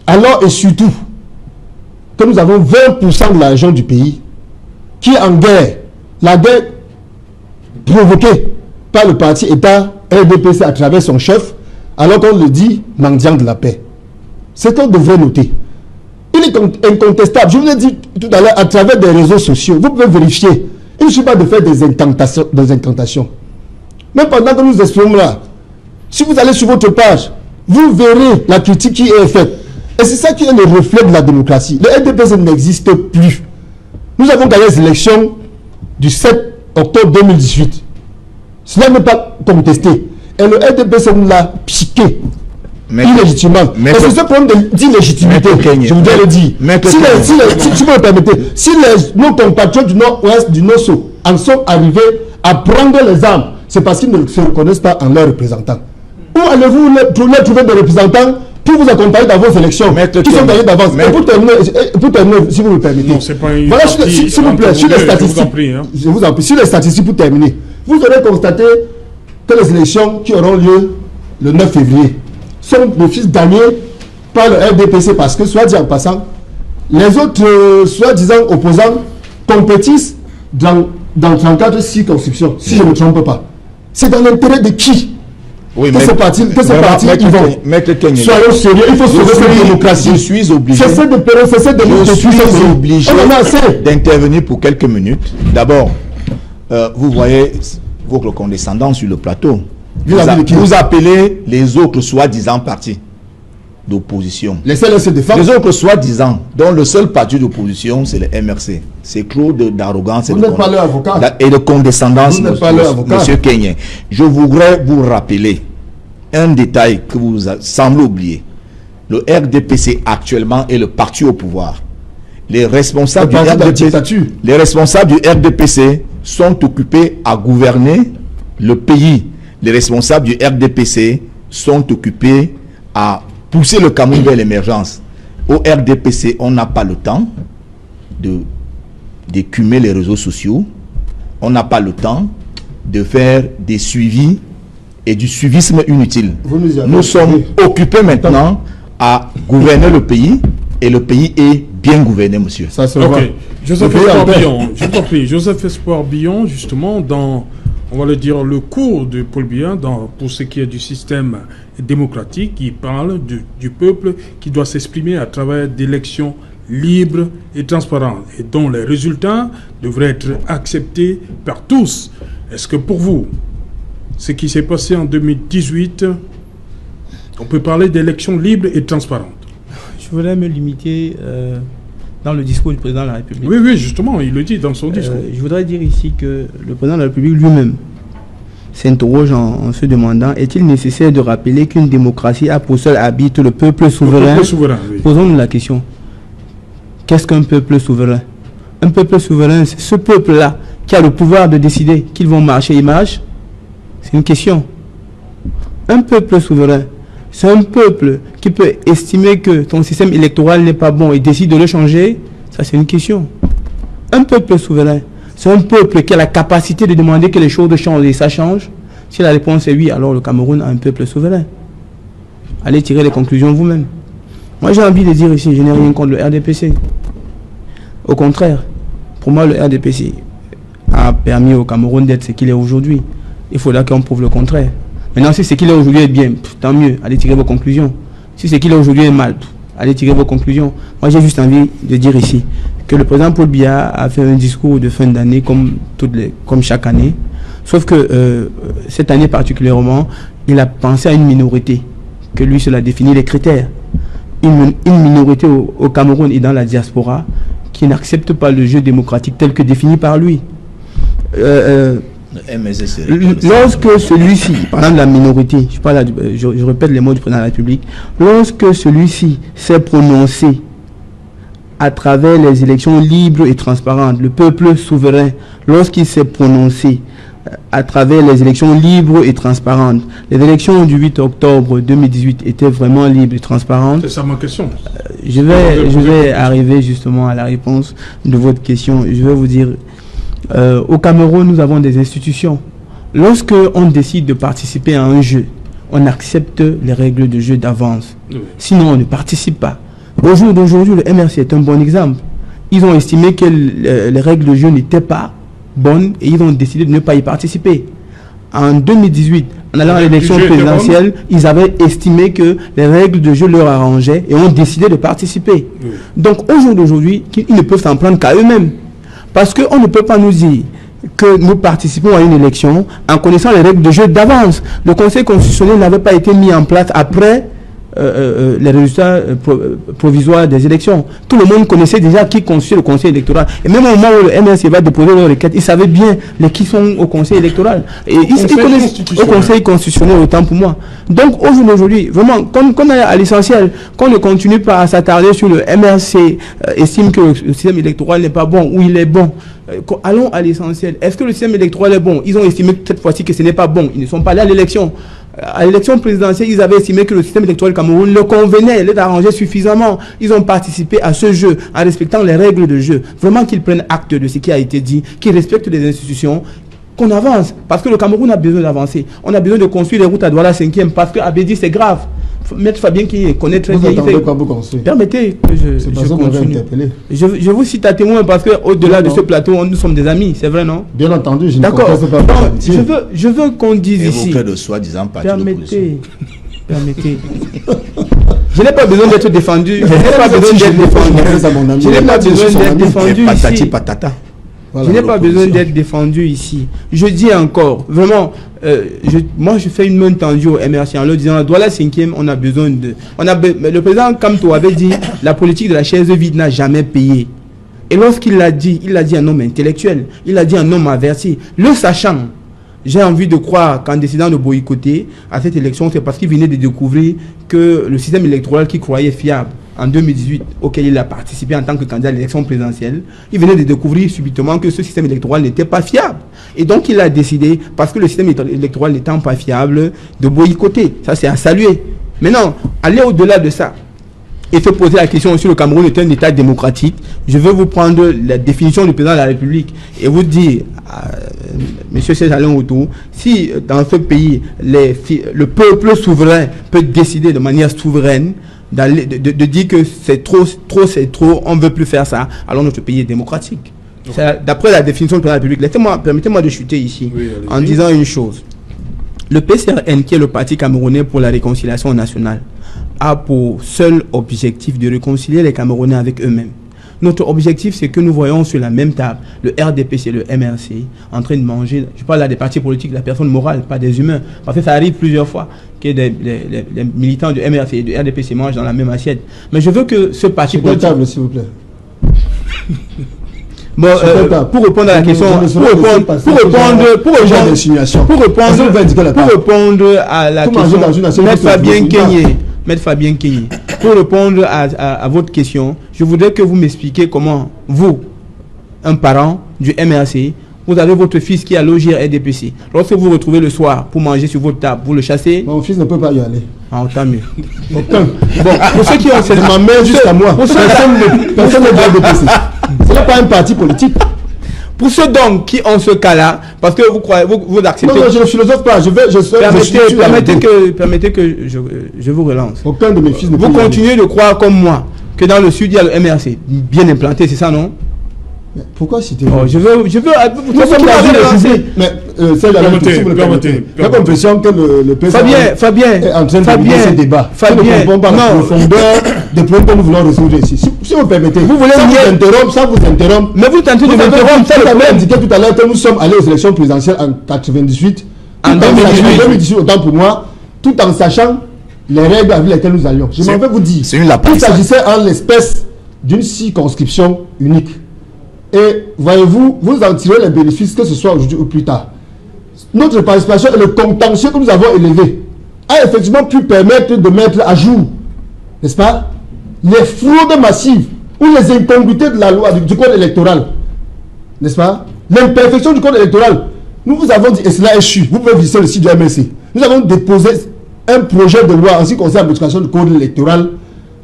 Alors et surtout que nous avons 20% de l'argent du pays qui est en guerre. La guerre provoquée par le parti État RDPC à travers son chef, alors qu'on le dit mendiant de la paix. C'est qu'on devrait noter. Il est incontestable. Je vous l'ai dit tout à l'heure, à travers des réseaux sociaux, vous pouvez vérifier. Il ne suffit pas de faire des incantations. Même pendant que nous exprimons là, si vous allez sur votre page, vous verrez la critique qui est faite. Et c'est ça qui est le reflet de la démocratie. Le RDPC n'existe plus. Nous avons gagné les élections du 7 octobre 2018. Cela n'est pas contesté. Et le RDPC nous l'a piqué. Illégitimement. Et c'est ce problème d'illégitimité. Je voudrais le dire. Si vous me permettez, si nos compatriotes du nord-ouest, du Nosso, en sont arrivés à prendre les armes, c'est parce qu'ils ne se reconnaissent pas en leurs représentants. Où allez-vous trouver des représentants pour vous accompagner dans vos élections qui sont gagnés d'avance? Et pour terminer, si vous me permettez. Non, c'est pas une voilà, s'il vous plaît, sur les statistiques. Je vous en prie, sur les statistiques pour terminer. Vous aurez constaté que les élections qui auront lieu le 9 février sont d'office gagnés par le RDPC parce que, soit dit en passant, les autres soi-disant opposants compétissent dans 34 circonscriptions, si je ne me trompe pas. C'est dans l'intérêt de qui? Oui, que ces partis ils vont. Soyons sérieux, il faut sauver cette démocratie. Je suis obligé. Je suis obligé d'intervenir pour quelques minutes. D'abord, vous voyez votre condescendant sur le plateau. Vous appelez les autres soi-disant partis d'opposition. Laissez-les se défendre. Les autres soi-disant, dont le seul parti d'opposition, c'est le MRC. C'est trop d'arrogance et de condescendance, monsieur Kenyen. Je voudrais vous rappeler un détail que vous semblez oublier. Le RDPC actuellement est le parti au pouvoir. Les responsables du RDPC sont occupés à gouverner le pays. Les responsables du RDPC sont occupés à pousser le Cameroun vers l'émergence. Au RDPC, on n'a pas le temps d'écumer les réseaux sociaux. On n'a pas le temps de faire des suivis et du suivisme inutile. Nous sommes occupés maintenant à gouverner le pays et le pays est bien gouverné, monsieur. Ça se voit. Joseph Espoir Billon, je t'en prie. Joseph Espoir Billon, justement, dans, on va le dire, le cours de Paul Biya, pour ce qui est du système démocratique, il parle du peuple qui doit s'exprimer à travers d'élections libres et transparentes et dont les résultats devraient être acceptés par tous. Est-ce que pour vous, ce qui s'est passé en 2018, on peut parler d'élections libres et transparentes? Je voudrais me limiter dans le discours du président de la République. Oui, justement, il le dit dans son discours. Je voudrais dire ici que le président de la République lui-même s'interroge en se demandant, est-il nécessaire de rappeler qu'une démocratie a pour seul arbitre le peuple souverain? Le peuple souverain, oui. Posons-nous la question. Qu'est-ce qu'un peuple souverain? Un peuple souverain, c'est ce peuple-là qui a le pouvoir de décider qu'ils vont marcher, ils marchent. C'est une question. Un peuple souverain, c'est un peuple qui peut estimer que ton système électoral n'est pas bon et décide de le changer. Ça, c'est une question. Un peuple souverain, c'est un peuple qui a la capacité de demander que les choses changent et ça change. Si la réponse est oui, alors le Cameroun a un peuple souverain. Allez tirer les conclusions vous-même. Moi, j'ai envie de dire ici, je n'ai rien contre le RDPC. Au contraire, pour moi, le RDPC a permis au Cameroun d'être ce qu'il est aujourd'hui. Il faudra qu'on prouve le contraire. Maintenant, si ce qu'il est aujourd'hui est bien, tant mieux, allez tirer vos conclusions. Si ce qu'il est aujourd'hui est mal, allez tirer vos conclusions. Moi, j'ai juste envie de dire ici que le président Paul Biya a fait un discours de fin d'année comme chaque année. Sauf que cette année particulièrement, il a pensé à une minorité, que lui, cela définit les critères. une minorité au Cameroun et dans la diaspora qui n'accepte pas le jeu démocratique tel que défini par lui. Lorsque celui-ci, par exemple la minorité, je répète les mots du président de la République, lorsque celui-ci s'est prononcé à travers les élections libres et transparentes, le peuple souverain, lorsqu'il s'est prononcé à travers les élections libres et transparentes, les élections du 8 octobre 2018 étaient vraiment libres et transparentes. C'est ça ma question. Je vais arriver justement à la réponse de votre question. Je vais vous dire, au Cameroun, nous avons des institutions. Lorsque on décide de participer à un jeu, on accepte les règles de jeu d'avance. Oui. Sinon, on ne participe pas. Au jour d'aujourd'hui, le MRC est un bon exemple. Ils ont estimé que les règles de jeu n'étaient pas bonnes et ils ont décidé de ne pas y participer. En 2018, en allant à l'élection présidentielle, ils avaient estimé que les règles de jeu leur arrangeaient et ont décidé de participer. Oui. Donc, au jour d'aujourd'hui, ils ne peuvent s'en prendre qu'à eux-mêmes. Parce qu'on ne peut pas nous dire que nous participons à une élection en connaissant les règles de jeu d'avance. Le Conseil constitutionnel n'avait pas été mis en place après les résultats provisoires des élections. Tout le monde connaissait déjà qui constitue le Conseil électoral. Et même au moment où le MRC va déposer leur requête, ils savaient bien qui sont au Conseil électoral. Et ils connaissent au Conseil constitutionnel autant pour moi. Donc aujourd'hui, vraiment, qu'on aille à l'essentiel, qu'on ne continue pas à s'attarder sur le MRC, estime que le système électoral n'est pas bon ou il est bon. Allons à l'essentiel. Est-ce que le système électoral est bon? Ils ont estimé cette fois-ci que ce n'est pas bon. Ils ne sont pas allés à l'élection. À l'élection présidentielle, ils avaient estimé que le système électoral Cameroun leur convenait, les arrangeait suffisamment. Ils ont participé à ce jeu en respectant les règles de jeu. Vraiment qu'ils prennent acte de ce qui a été dit, qu'ils respectent les institutions, qu'on avance. Parce que le Cameroun a besoin d'avancer. On a besoin de construire les routes à Douala 5e parce qu'Abedi, c'est grave. Maître Fabien qui connaît très bien. Permettez que je continue. Je vous cite à témoin parce qu'au-delà de ce plateau, nous sommes des amis, c'est vrai, non? Bien entendu, je ne comprends pas. Je veux qu'on dise ici. De soi-disant parti permettez. Je n'ai pas besoin d'être défendu. Je n'ai pas besoin d'être défendu. Je n'ai pas besoin d'être défendu ici. Je n'ai pas besoin d'être défendu ici. Je dis encore, vraiment, moi je fais une main tendue au MRC en leur disant, dans la 5e, on a besoin de... le président Kamto avait dit, la politique de la chaise vide n'a jamais payé. Et lorsqu'il l'a dit, il l'a dit un homme intellectuel, il l'a dit un homme averti. Le sachant, j'ai envie de croire qu'en décidant de boycotter à cette élection, c'est parce qu'il venait de découvrir que le système électoral qu'il croyait fiable, en 2018, auquel il a participé en tant que candidat à l'élection présidentielle, il venait de découvrir subitement que ce système électoral n'était pas fiable. Et donc il a décidé, parce que le système électoral n'étant pas fiable, de boycotter. Ça, c'est à saluer. Maintenant, aller au-delà de ça et se poser la question si le Cameroun est un État démocratique, je veux vous prendre la définition du président de la République et vous dire, M. Serge Alain Autou, si dans ce pays, le peuple souverain peut décider de manière souveraine, de dire que c'est trop, on ne veut plus faire ça, alors notre pays est démocratique. D'après la définition du président de la République, permettez-moi de chuter ici en disant une chose. Le PCRN, qui est le Parti camerounais pour la réconciliation nationale, a pour seul objectif de réconcilier les Camerounais avec eux-mêmes. Notre objectif, c'est que nous voyons sur la même table le RDPC et le MRC en train de manger, je parle là des partis politiques, de la personne morale, pas des humains, parce que ça arrive plusieurs fois que les militants du MRC et du RDPC mangent dans la même assiette. Mais je veux que ce parti politique... table, s'il vous plaît. Bon, pour répondre à la question, pour répondre à la question, Maître Fabien Kenyé, pour répondre à votre question, je voudrais que vous m'expliquiez comment vous, un parent du MRC, vous avez votre fils qui a logé à RDPC. Lorsque vous vous retrouvez le soir pour manger sur votre table, vous le chassez? Mon fils ne peut pas y aller. Ah, tant mieux. Aucun. Bon, pour ceux qui ont cette ma mère jusqu'à moi. Personne ne doit RDPC. Ce n'est pas un parti politique. Pour ceux donc qui ont ce cas-là, parce que vous croyez, vous acceptez... Non, je ne philosophe pas. Permettez que je vous relance. Aucun de mes fils ne peut. Vous continuez de croire comme moi que dans le sud, il y a le MRC bien implanté, c'est ça, non? Pourquoi citer je veux. Mais c'est la l'impression que le président Fabien est en train de mener ce débat. Fabien, ne comprend pas la profondeur des problèmes que nous voulons résoudre ici. Si vous permettez, vous voulez sans vous interrompre. Mais vous tentez de m'interrompre. Vous avez indiqué tout à l'heure que nous sommes allés aux élections présidentielles en 98. En 2018, autant pour moi, tout en sachant les règles avec lesquelles nous allions. Je m'en vais vous dire. Il s'agissait en l'espèce d'une circonscription unique. Et voyez-vous, vous en tirez les bénéfices, que ce soit aujourd'hui ou plus tard. Notre participation et le contentieux que nous avons élevé a effectivement pu permettre de mettre à jour, n'est-ce pas, les fraudes massives ou les incongruités de la loi, du code électoral, n'est-ce pas, l'imperfection du code électoral. Nous vous avons dit, et cela est chu, vous pouvez visiter le site du MLC, nous avons déposé un projet de loi en ce qui concerne la modification du code électoral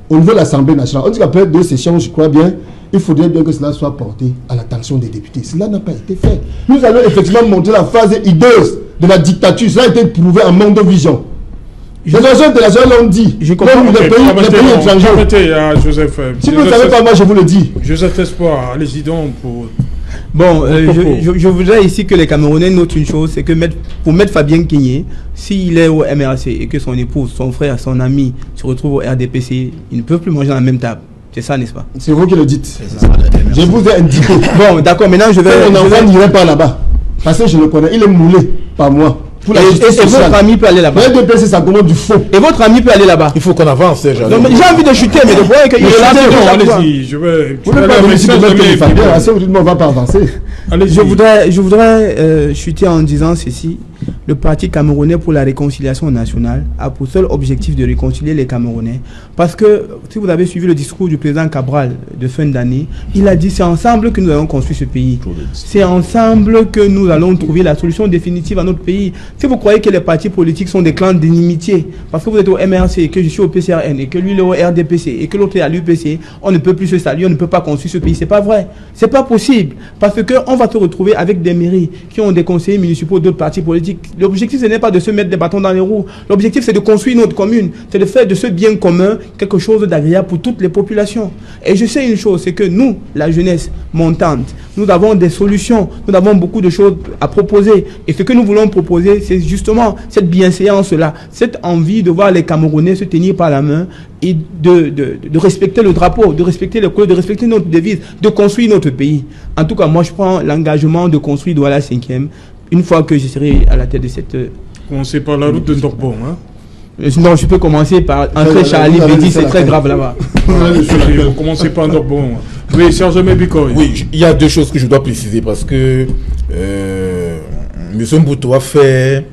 au niveau de l'Assemblée nationale. On dit qu'après 2 sessions, je crois bien, il faudrait bien que cela soit porté à l'attention des députés. Cela n'a pas été fait. Nous allons effectivement montrer la phase hideuse de la dictature. Cela a été prouvé en manque de vision. Les organisations internationales l'ont dit. Je comprends. Même les pays étrangers. Joseph. Si vous ne savez pas, moi je vous le dis. Joseph Espoir, allez-y donc pour... Bon, je voudrais ici que les Camerounais notent une chose, c'est que pour mettre Fabien Kenyé, s'il est au MRC et que son épouse, son frère, son ami se retrouvent au RDPC, ils ne peuvent plus manger à la même table. C'est ça, n'est-ce pas? C'est vous qui le dites. Je vous ai indiqué. Bon, d'accord, maintenant je vais... Mon enfant n'irait pas là-bas. Parce que je le connais, il est moulé par moi. Et votre ami peut aller là-bas. Le RDPC, ça commande du faux. Et votre ami peut aller là-bas. Il faut qu'on avance, j'ai envie de chuter, mais le problème est qu'il est là. Allez-y, je vais... Vous ne pouvez pas me dire de Fabien, assez vous dites, on ne va pas avancer. Je voudrais chuter en disant ceci. Le Parti camerounais pour la réconciliation nationale a pour seul objectif de réconcilier les Camerounais. Parce que, si vous avez suivi le discours du président Cabral de fin d'année, il a dit c'est ensemble que nous allons construire ce pays. C'est ensemble que nous allons trouver la solution définitive à notre pays. Si vous croyez que les partis politiques sont des clans d'inimitié, parce que vous êtes au MRC et que je suis au PCRN et que lui est au RDPC et que l'autre est à l'UPC, on ne peut plus se saluer, on ne peut pas construire ce pays. C'est pas vrai. C'est pas possible. Parce qu'on va se retrouver avec des mairies qui ont des conseillers municipaux d'autres partis politiques. L'objectif, ce n'est pas de se mettre des bâtons dans les roues. L'objectif, c'est de construire notre commune. C'est de faire de ce bien commun quelque chose d'agréable pour toutes les populations. Et je sais une chose, c'est que nous, la jeunesse montante, nous avons des solutions. Nous avons beaucoup de choses à proposer. Et ce que nous voulons proposer, c'est justement cette bienséance-là, cette envie de voir les Camerounais se tenir par la main et de respecter le drapeau, de respecter les couleurs, de respecter notre devise, de construire notre pays. En tout cas, moi, je prends l'engagement de construire Douala 5e. Une fois que je serai à la tête de cette... Commencez par la route de Ndorbon, hein? Non, je peux commencer par entrer Charlie Bédi, c'est très grave là-bas. Vous commencez par Ndorbon. Oui, Serge Mebikoy. Oui, il y a 2 choses que je dois préciser parce que M. Mbouto a fait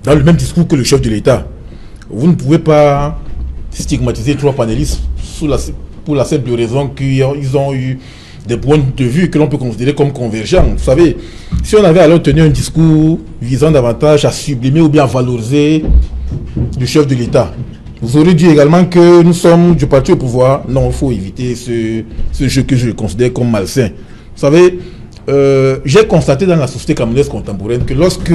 dans le même discours que le chef de l'État. Vous ne pouvez pas stigmatiser 3 panélistes pour la simple raison qu'ils ont eu des points de vue que l'on peut considérer comme convergents. Vous savez, si on avait alors tenu un discours visant davantage à sublimer ou bien à valoriser le chef de l'État, vous aurez dit également que nous sommes du parti au pouvoir. Non, il faut éviter ce jeu que je considère comme malsain. Vous savez, j'ai constaté dans la société camerounaise contemporaine que lorsque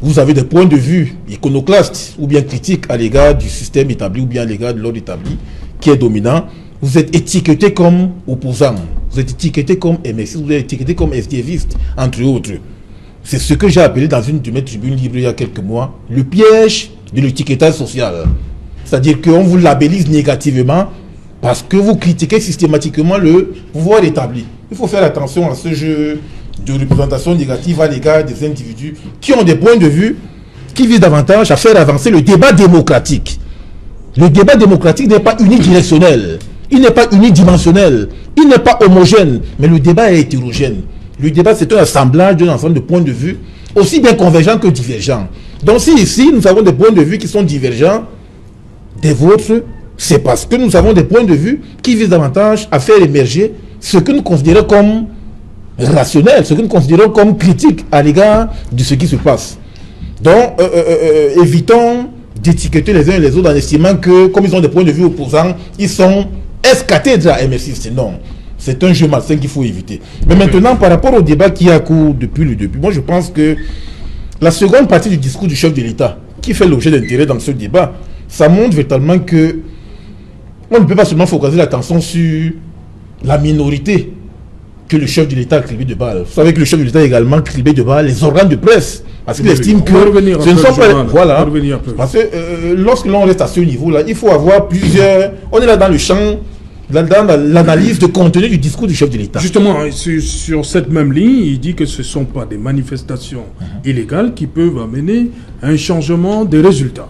vous avez des points de vue iconoclastes ou bien critiques à l'égard du système établi ou bien à l'égard de l'ordre établi qui est dominant, vous êtes étiqueté comme opposant, vous êtes étiqueté comme MSI, vous êtes étiqueté comme SDFiste, entre autres. C'est ce que j'ai appelé dans une de mes tribunes libres il y a quelques mois, le piège de l'étiquetage social. C'est-à-dire qu'on vous labellise négativement parce que vous critiquez systématiquement le pouvoir établi. Il faut faire attention à ce jeu de représentation négative à l'égard des individus qui ont des points de vue qui visent davantage à faire avancer le débat démocratique. Le débat démocratique n'est pas unidirectionnel. Il n'est pas unidimensionnel, il n'est pas homogène, mais le débat est hétérogène. Le débat, c'est un assemblage d'un ensemble de points de vue, aussi bien convergents que divergents. Donc si ici, nous avons des points de vue qui sont divergents des vôtres, c'est parce que nous avons des points de vue qui visent davantage à faire émerger ce que nous considérons comme rationnel, ce que nous considérons comme critique à l'égard de ce qui se passe. Donc, évitons d'étiqueter les uns et les autres en estimant que, comme ils ont des points de vue opposants, ils sont ex-cathèdre à MR6. Non, c'est un jeu malsain qu'il faut éviter. Mais maintenant, par rapport au débat qui est à cours depuis le début, moi je pense que la seconde partie du discours du chef de l'État, qui fait l'objet d'intérêt dans ce débat, ça montre véritablement que on ne peut pas seulement focaliser l'attention sur la minorité que le chef de l'État a criblé de balles. Vous savez que le chef de l'État a également criblé de balles les organes de presse. Parce qu'il estime que ce ne sont pas... Voilà. Parce que lorsque l'on reste à ce niveau-là, il faut avoir plusieurs... On est là dans le champ, dans l'analyse de contenu du discours du chef de l'État. Justement, sur cette même ligne, il dit que ce ne sont pas des manifestations illégales qui peuvent amener à un changement des résultats.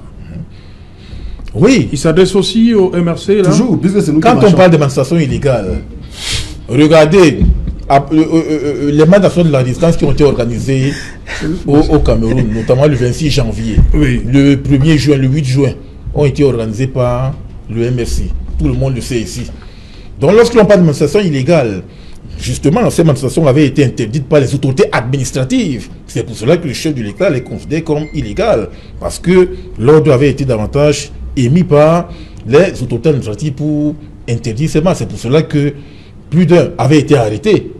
Oui. Il s'adresse aussi au MRC, là. Toujours, puisque c'est nous Quand qui on marchons. parle de manifestations illégales, regardez les manifestations de la résistance qui ont été organisées au Cameroun, notamment le 26 janvier, Oui. le 1er juin, le 8 juin, ont été organisées par le MRC. Tout le monde le sait ici. Donc lorsque l'on parle de manifestations illégales, justement, ces manifestations avaient été interdites par les autorités administratives. C'est pour cela que le chef de l'État les considère comme illégales, parce que l'ordre avait été davantage émis par les autorités administratives pour interdire ces marches. C'est pour cela que plus d'un avait été arrêté.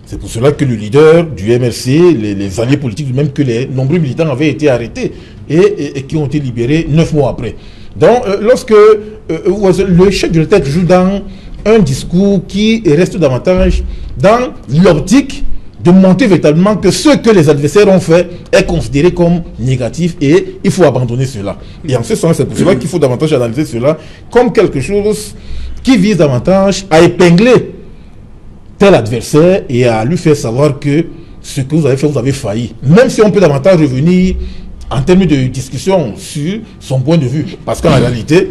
C'est pour cela que le leader du MRC, les alliés politiques, même que les nombreux militants avaient été arrêtés et qui ont été libérés 9 mois après. Donc, lorsque le chef de l'État joue dans un discours qui reste davantage dans l'optique de montrer véritablement que ce que les adversaires ont fait est considéré comme négatif et il faut abandonner cela. Et en ce sens, c'est pour cela qu'il faut davantage analyser cela comme quelque chose qui vise davantage à épingler tel adversaire et à lui faire savoir que ce que vous avez fait, vous avez failli. Même si on peut davantage revenir en termes de discussion sur son point de vue. Parce qu'en réalité,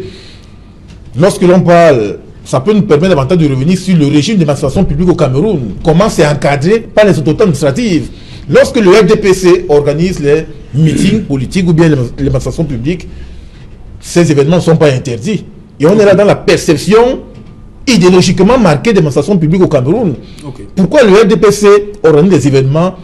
lorsque l'on parle, ça peut nous permettre davantage de revenir sur le régime de manifestation publique au Cameroun. Comment c'est encadré par les autorités administratives. Lorsque le RDPC organise les meetings politiques ou bien les manifestations publiques, ces événements ne sont pas interdits. Et on est là dans la perception idéologiquement marquée des manifestations publiques au Cameroun. Okay. Pourquoi le RDPC organise des événements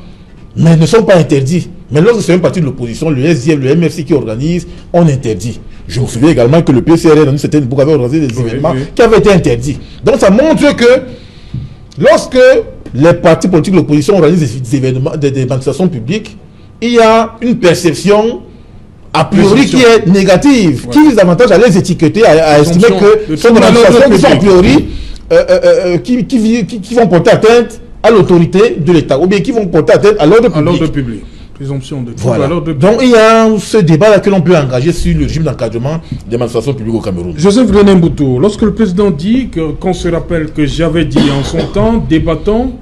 mais ne sont pas interdits? Mais lorsque c'est un parti de l'opposition, le SDF, le MRC qui organise, on interdit. Je me souviens également que le PCRR, dans une certaine époque, avait organisé des événements qui avaient été interdits. Donc ça montre que lorsque les partis politiques de l'opposition organisent des événements, des manifestations publiques, il y a une perception a priori qui est négative, qui vise davantage à les étiqueter, à estimer que ce sont des manifestations qui sont a priori qui vont porter atteinte à l'autorité de l'État, ou bien qui vont porter atteinte à l'ordre public. Présomption de voilà. Donc il y a ce débat que l'on peut engager sur le régime d'encadrement des manifestations publiques au Cameroun. Joseph René Mboutou, lorsque le président dit qu'on se rappelle que j'avais dit en son temps, débattons,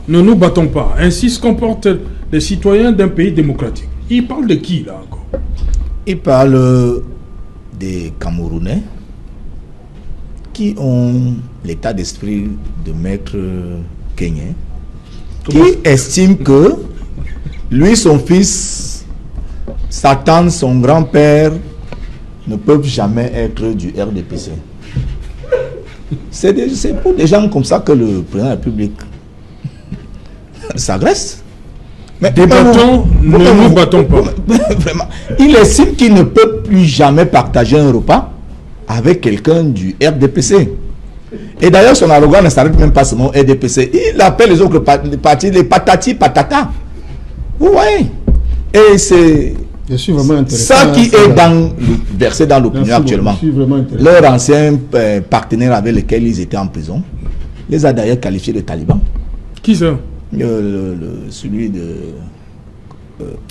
ne nous battons pas. Ainsi se comportent les citoyens d'un pays démocratique. Il parle de qui là encore? Il parle des Camerounais qui ont l'état d'esprit de maître Kenyen, qui estime que lui, son fils, sa tante, son grand-père ne peuvent jamais être du RDPC. C'est pour des gens comme ça que le président de la République s'agresse. Mais débattons, ne nous battons pas. Vraiment, il estime qu'il ne peut plus jamais partager un repas avec quelqu'un du RDPC. Et d'ailleurs, son arrogance ne s'arrête même pas seulement au RDPC. Il appelle les autres partis les patati patata. Vous voyez? Et c'est ça qui est versé dans l'opinion actuellement. Leur ancien partenaire avec lequel ils étaient en prison les a d'ailleurs qualifiés de talibans. Qui ça? Celui de...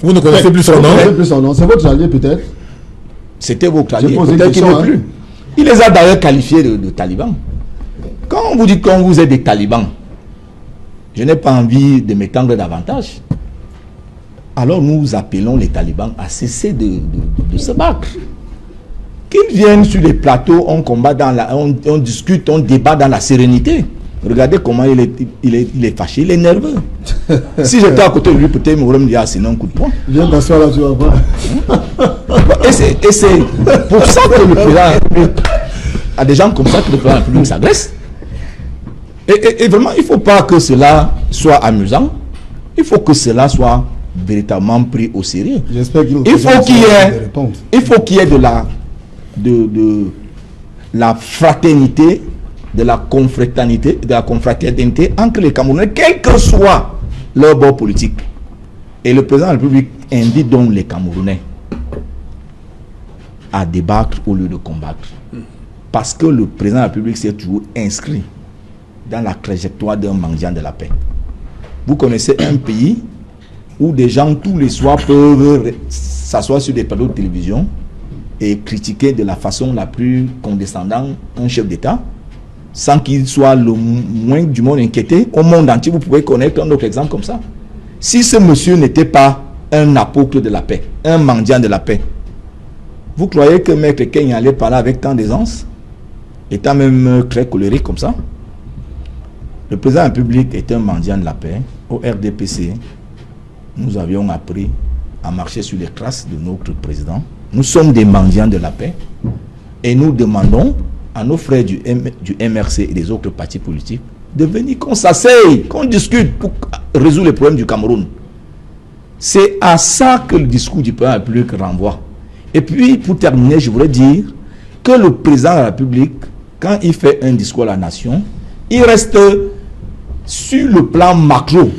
Vous ne connaissez plus son nom? C'est votre allié peut-être? C'était votre allié, peut-être qu'il n'est plus. Il les a d'ailleurs qualifiés de talibans. Quand on vous dit qu'on vous êtes des talibans, je n'ai pas envie de m'étendre davantage. Alors nous appelons les talibans à cesser de se battre. Qu'ils viennent sur les plateaux, on combat on discute, on débat dans la sérénité. Regardez comment il est fâché, il est nerveux. Si j'étais à côté de lui, peut-être il m'aurait dit, ah, sinon un coup de poing. Viens t'asseoir là, tu vas voir. Et c'est pour ça que le président a des gens comme ça que le président de la République s'agresse. Et vraiment, il ne faut pas que cela soit amusant. Il faut que cela soit véritablement pris au sérieux. J'espère qu'il faut qu'il y ait de la fraternité, de la confraternité entre les Camerounais, quel que soit leur bord politique. Et le président de la République invite donc les Camerounais à débattre au lieu de combattre. Parce que le président de la République s'est toujours inscrit dans la trajectoire d'un mendiant de la paix. Vous connaissez un pays où des gens tous les soirs peuvent s'asseoir sur des plateaux de télévision et critiquer de la façon la plus condescendante un chef d'État sans qu'il soit le moins du monde inquiété. Au monde entier, vous pouvez connaître un autre exemple comme ça. Si ce monsieur n'était pas un apôtre de la paix, un mendiant de la paix, Vous croyez que Maître Kenya allait parler avec tant d'aisance, étant même très colérique comme ça? Le président de la République est un mendiant de la paix. Au RDPC, nous avions appris à marcher sur les traces de notre président. Nous sommes des mendiants de la paix et nous demandons à nos frères du MRC et des autres partis politiques de venir qu'on s'asseye, qu'on discute pour résoudre les problèmes du Cameroun. C'est à ça que le discours du président de la République renvoie. Et puis, pour terminer, je voudrais dire que le président de la République, quand il fait un discours à la nation, il reste sur le plan macro.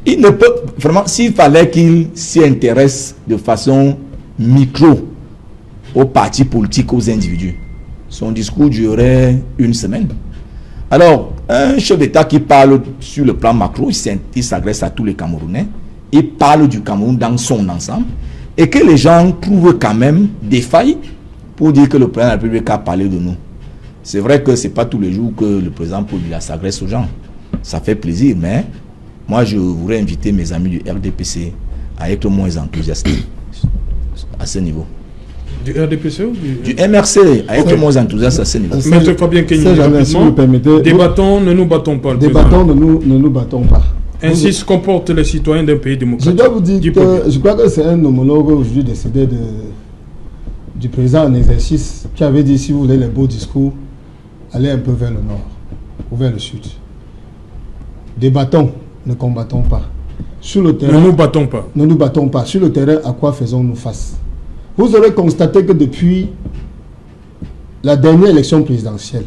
Il ne peut, vraiment, s'il fallait qu'il s'y intéresse de façon micro aux partis politiques, aux individus, son discours durerait une semaine. Alors, un chef d'État qui parle sur le plan macro, il s'adresse à tous les Camerounais, il parle du Cameroun dans son ensemble, et que les gens trouvent quand même des failles pour dire que le président de la République a parlé de nous. C'est vrai que ce n'est pas tous les jours que le président Paul-Biya s'adresse aux gens. Ça fait plaisir, mais moi je voudrais inviter mes amis du RDPC à être moins enthousiastes à ce niveau. Du RDPC ou du MRC, à être moins enthousiaste à ce niveau. Maître Fabien Kenya, débattons, ne nous battons pas. Débattons, ne nous battons pas. Ainsi se comportent les citoyens d'un pays démocratique. Je dois vous dire que je crois que c'est un homologue aujourd'hui décédé du président en exercice qui avait dit si vous voulez les beaux discours, allez un peu vers le nord ou vers le sud. Débattons, ne combattons pas. Sur le terrain, ne nous battons pas. Ne nous battons pas. Sur le terrain, à quoi faisons-nous face? Vous aurez constaté que depuis la dernière élection présidentielle,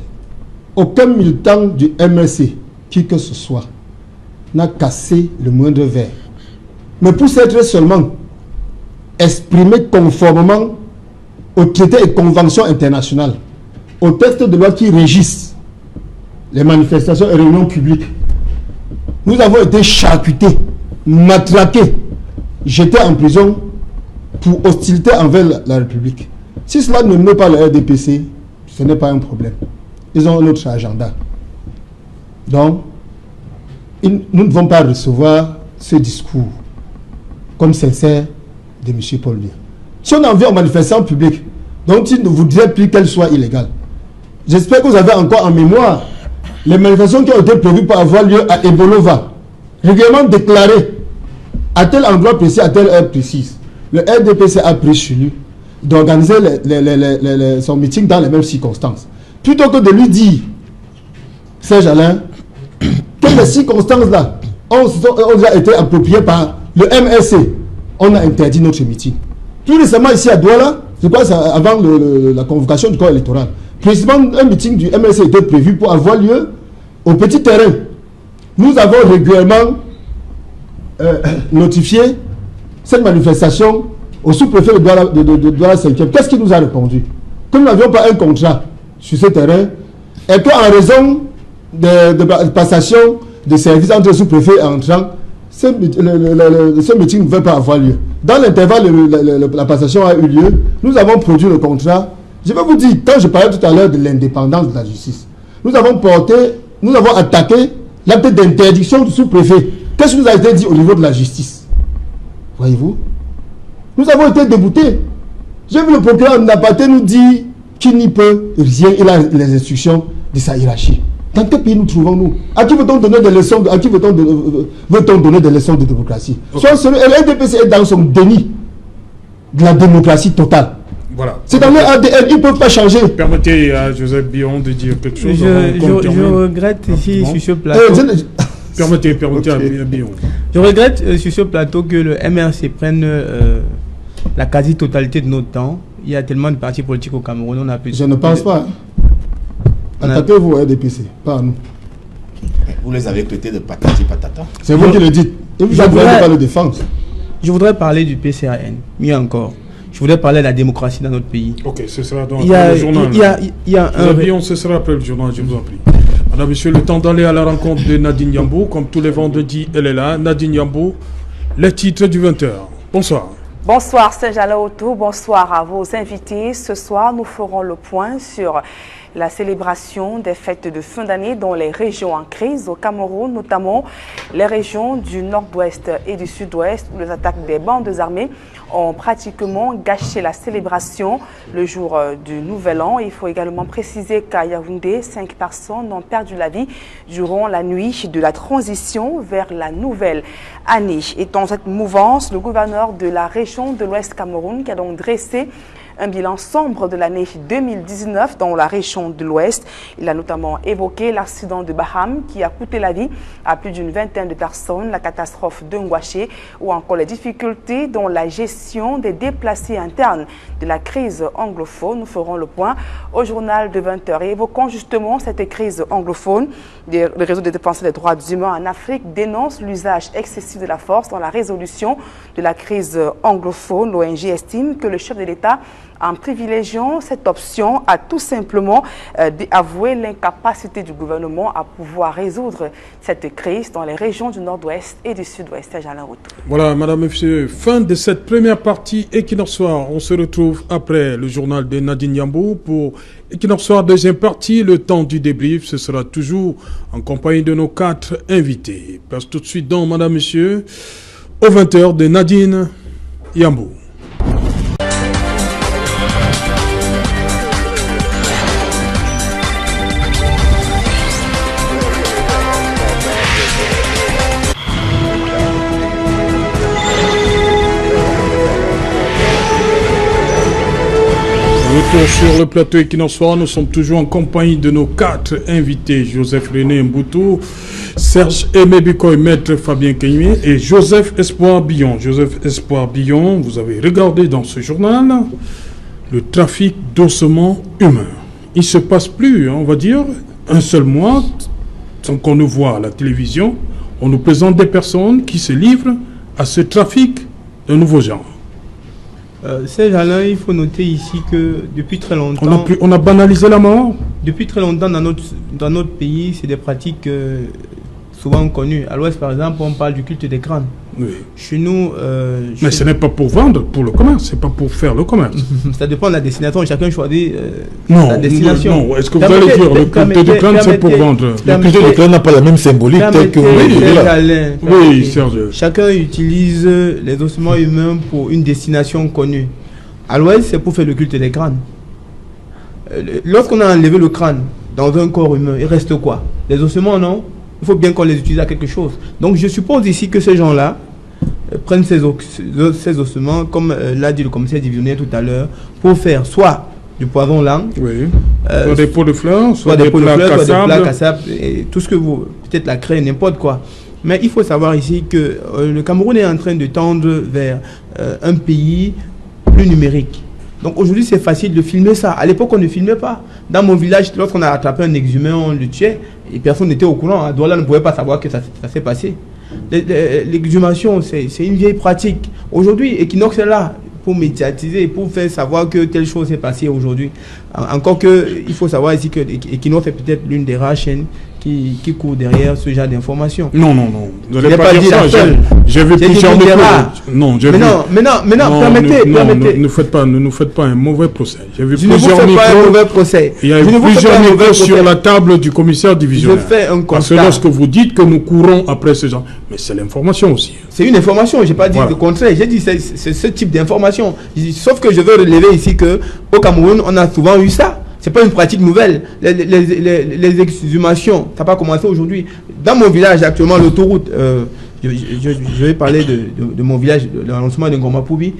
aucun militant du MRC, qui que ce soit, n'a cassé le moindre verre. Mais pour s'être seulement exprimé conformément aux traités et conventions internationales, aux textes de loi qui régissent les manifestations et réunions publiques, nous avons été charcutés, matraqués, jetés en prison pour hostilité envers la République. Si cela ne met pas le RDPC, ce n'est pas un problème. Ils ont un autre agenda. Donc, nous ne devons pas recevoir ce discours comme sincère de M. Paul-Biya. Si on en vient aux manifestations publiques, dont il ne voudrait plus qu'elles soient illégales, j'espère que vous avez encore en mémoire les manifestations qui ont été prévues pour avoir lieu à Ebolova, régulièrement déclarées à tel endroit précis, à telle heure précise. Le RDPC a pris sur lui d'organiser son meeting dans les mêmes circonstances. Plutôt que de lui dire, Serge Alain, que les circonstances-là ont déjà été appropriées par le MRC. On a interdit notre meeting. Plus récemment, ici à Douala, je crois que c'est avant la convocation du corps électoral, précisément un meeting du MRC était prévu pour avoir lieu au petit terrain. Nous avons régulièrement notifié cette manifestation au sous-préfet de Douala 5e. Qu'est-ce qu'il nous a répondu? Que nous n'avions pas un contrat sur ce terrain et qu'en raison de passation de services entre le sous-préfet et entrant, ce meeting ne pouvait pas avoir lieu. Dans l'intervalle, la passation a eu lieu. Nous avons produit le contrat. Je vais vous dire, quand je parlais tout à l'heure de l'indépendance de la justice, nous avons attaqué l'acte d'interdiction du sous-préfet. Qu'est-ce qui nous a été dit au niveau de la justice? Voyez-vous? Nous avons été déboutés. J'ai vu le procureur Napaté nous dire qu'il n'y peut rien, il a les instructions de sa hiérarchie. Dans quel pays nous trouvons-nous? À qui veut-on donner des leçons de démocratie? Okay. Et le RDPC est dans son déni de la démocratie totale. Voilà. C'est dans leur ADN, ils ne peuvent pas changer. Permettez à Joseph Bion de dire quelque chose. Je regrette ici sur ce plateau. Permettez à Bion. Je regrette sur ce plateau que le MRC prenne la quasi-totalité de notre temps. Il y a tellement de partis politiques au Cameroun. On a Je ne pense pas. Attaquez-vous au RDPC, pas à nous. Vous les avez traités de patati patata. C'est vous qui le dites. Et vous n'avez pas le défendre. Je voudrais parler du PCAN, mieux encore. Je voudrais parler de la démocratie dans notre pays. Ok, ce sera dans le journal. Il y a un... Ce sera après le journal, je vous en prie. Madame, monsieur, le temps d'aller à la rencontre de Nadine Yambou. Comme tous les vendredis, elle est là. Nadine Yambou, les titres du 20h. Bonsoir. Bonsoir Serge Alain Autou, bonsoir à vos invités. Ce soir, nous ferons le point sur la célébration des fêtes de fin d'année dans les régions en crise au Cameroun, notamment les régions du nord-ouest et du sud-ouest où les attaques des bandes armées ont pratiquement gâché la célébration le jour du Nouvel An. Il faut également préciser qu'à Yaoundé, 5 personnes ont perdu la vie durant la nuit de la transition vers la nouvelle année. Et dans cette mouvance, le gouverneur de la région de l'Ouest Cameroun qui a donc dressé un bilan sombre de l'année 2019 dans la région de l'Ouest. Il a notamment évoqué l'accident de Baham qui a coûté la vie à plus d'une vingtaine de personnes, la catastrophe de Ngouaché ou encore les difficultés dans la gestion des déplacés internes de la crise anglophone. Nous ferons le point au journal de 20h et évoquons justement cette crise anglophone. Le réseau des défenseurs des droits humains en Afrique dénonce l'usage excessif de la force dans la résolution de la crise anglophone. L'ONG estime que le chef de l'État, en privilégiant cette option, a tout simplement avoué l'incapacité du gouvernement à pouvoir résoudre cette crise dans les régions du nord-ouest et du sud-ouest. Voilà, madame et monsieur, fin de cette première partie Equinox Soir. On se retrouve après le journal de Nadine Yambou pour Equinox Soir, deuxième partie, le temps du débrief. Ce sera toujours en compagnie de nos 4 invités. Passe tout de suite dans madame, monsieur, aux 20h de Nadine Yambou. Retour sur le plateau Equinox Soir, nous sommes toujours en compagnie de nos 4 invités, Joseph René Mboutou, Serge Aimé Bikoy, Maître Fabien Keimé et Joseph Espoir Billon. Joseph Espoir Billon, vous avez regardé dans ce journal le trafic d'ossements humains. Il ne se passe plus, on va dire, un seul mois, sans qu'on nous voit à la télévision, on nous présente des personnes qui se livrent à ce trafic d'un nouveau genre. Ces gens-là, il faut noter ici que depuis très longtemps... On a banalisé la mort. Depuis très longtemps dans notre pays, c'est des pratiques souvent connues. À l'Ouest, par exemple, on parle du culte des crânes. Oui. Chez nous... Mais ce n'est pas pour vendre, pour le commerce, c'est pas pour faire le commerce. Ça dépend de la destination, chacun choisit la destination. Non, est-ce que vous allez dire le culte des crânes, c'est pour vendre? Le culte des crânes n'a pas la même symbolique telle que oui, Serge. Chacun utilise les ossements humains pour une destination connue. À l'Ouest, c'est pour faire le culte des crânes. Lorsqu'on a enlevé le crâne dans un corps humain, il reste quoi? Les ossements, non? Il faut bien qu'on les utilise à quelque chose. Donc je suppose ici que ces gens-là prennent ces ossements, comme l'a dit le commissaire divisionnaire tout à l'heure, pour faire soit du poison langue, soit des pots de fleurs, soit des plats cassables, et tout ce que vous, peut-être la craie, n'importe quoi. Mais il faut savoir ici que le Cameroun est en train de tendre vers un pays plus numérique. Donc aujourd'hui, c'est facile de filmer ça. À l'époque, on ne filmait pas. Dans mon village, lorsqu'on a attrapé un exhumé, on le tuait. Et personne n'était au courant. À Douala, ne pouvait pas savoir que ça s'est passé. L'exhumation, c'est une vieille pratique. Aujourd'hui, Equinox est là pour médiatiser, pour faire savoir que telle chose s'est passée aujourd'hui. Encore qu'il faut savoir ici que Equinox est peut-être l'une des rares chaînes qui court derrière ce genre d'informations. Non. Vous n'allez pas dire ça. J'ai vu plusieurs micros. Non, permettez. Ne nous faites pas un mauvais procès. J'ai vu plusieurs micros. Il y a plusieurs micros sur la table du commissaire divisionnaire. Je fais un constat. Parce que lorsque vous dites que nous courons après ce genre, mais c'est l'information aussi. C'est une information, je n'ai pas dit le contraire. J'ai dit c'est ce type d'information. Sauf que je veux relever ici qu'au Cameroun, on a souvent eu ça. Ce n'est pas une pratique nouvelle. Les exhumations, ça n'a pas commencé aujourd'hui. Dans mon village, actuellement, l'autoroute, je vais parler de mon village, de l'annoncement de Ngoma Poubi,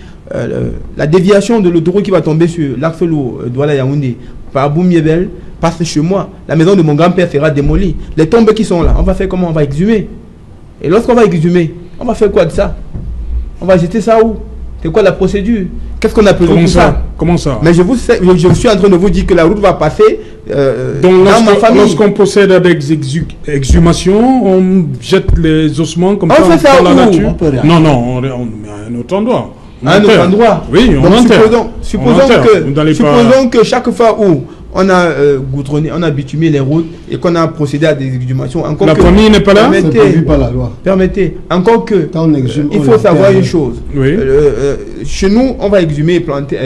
la déviation de l'autoroute qui va tomber sur l'axe lourd Douala Yaoundé par Boumiebel passe chez moi. La maison de mon grand-père sera démolie. Les tombes qui sont là, on va faire comment? On va exhumer. Et lorsqu'on va exhumer, on va faire quoi de ça? On va jeter ça où? C'est quoi la procédure? Qu'est-ce qu'on appelle tout ça? Comment ça? Mais je suis en train de vous dire que la route va passer dans ma famille. Lorsqu'on procède à des exhumations, on jette les ossements comme ça dans la nature. Non, on met à un autre endroit. À un autre endroit? Oui, on enterre. Supposons que chaque fois où on a goudronné, on a bitumé les routes et qu'on a procédé à des exhumations. Encore la famille n'est pas là. C'est prévu par la loi. Permettez, encore que Quand on exhume, il on faut savoir l'enterre. une chose. Oui. Chez nous, on va exhumer et planter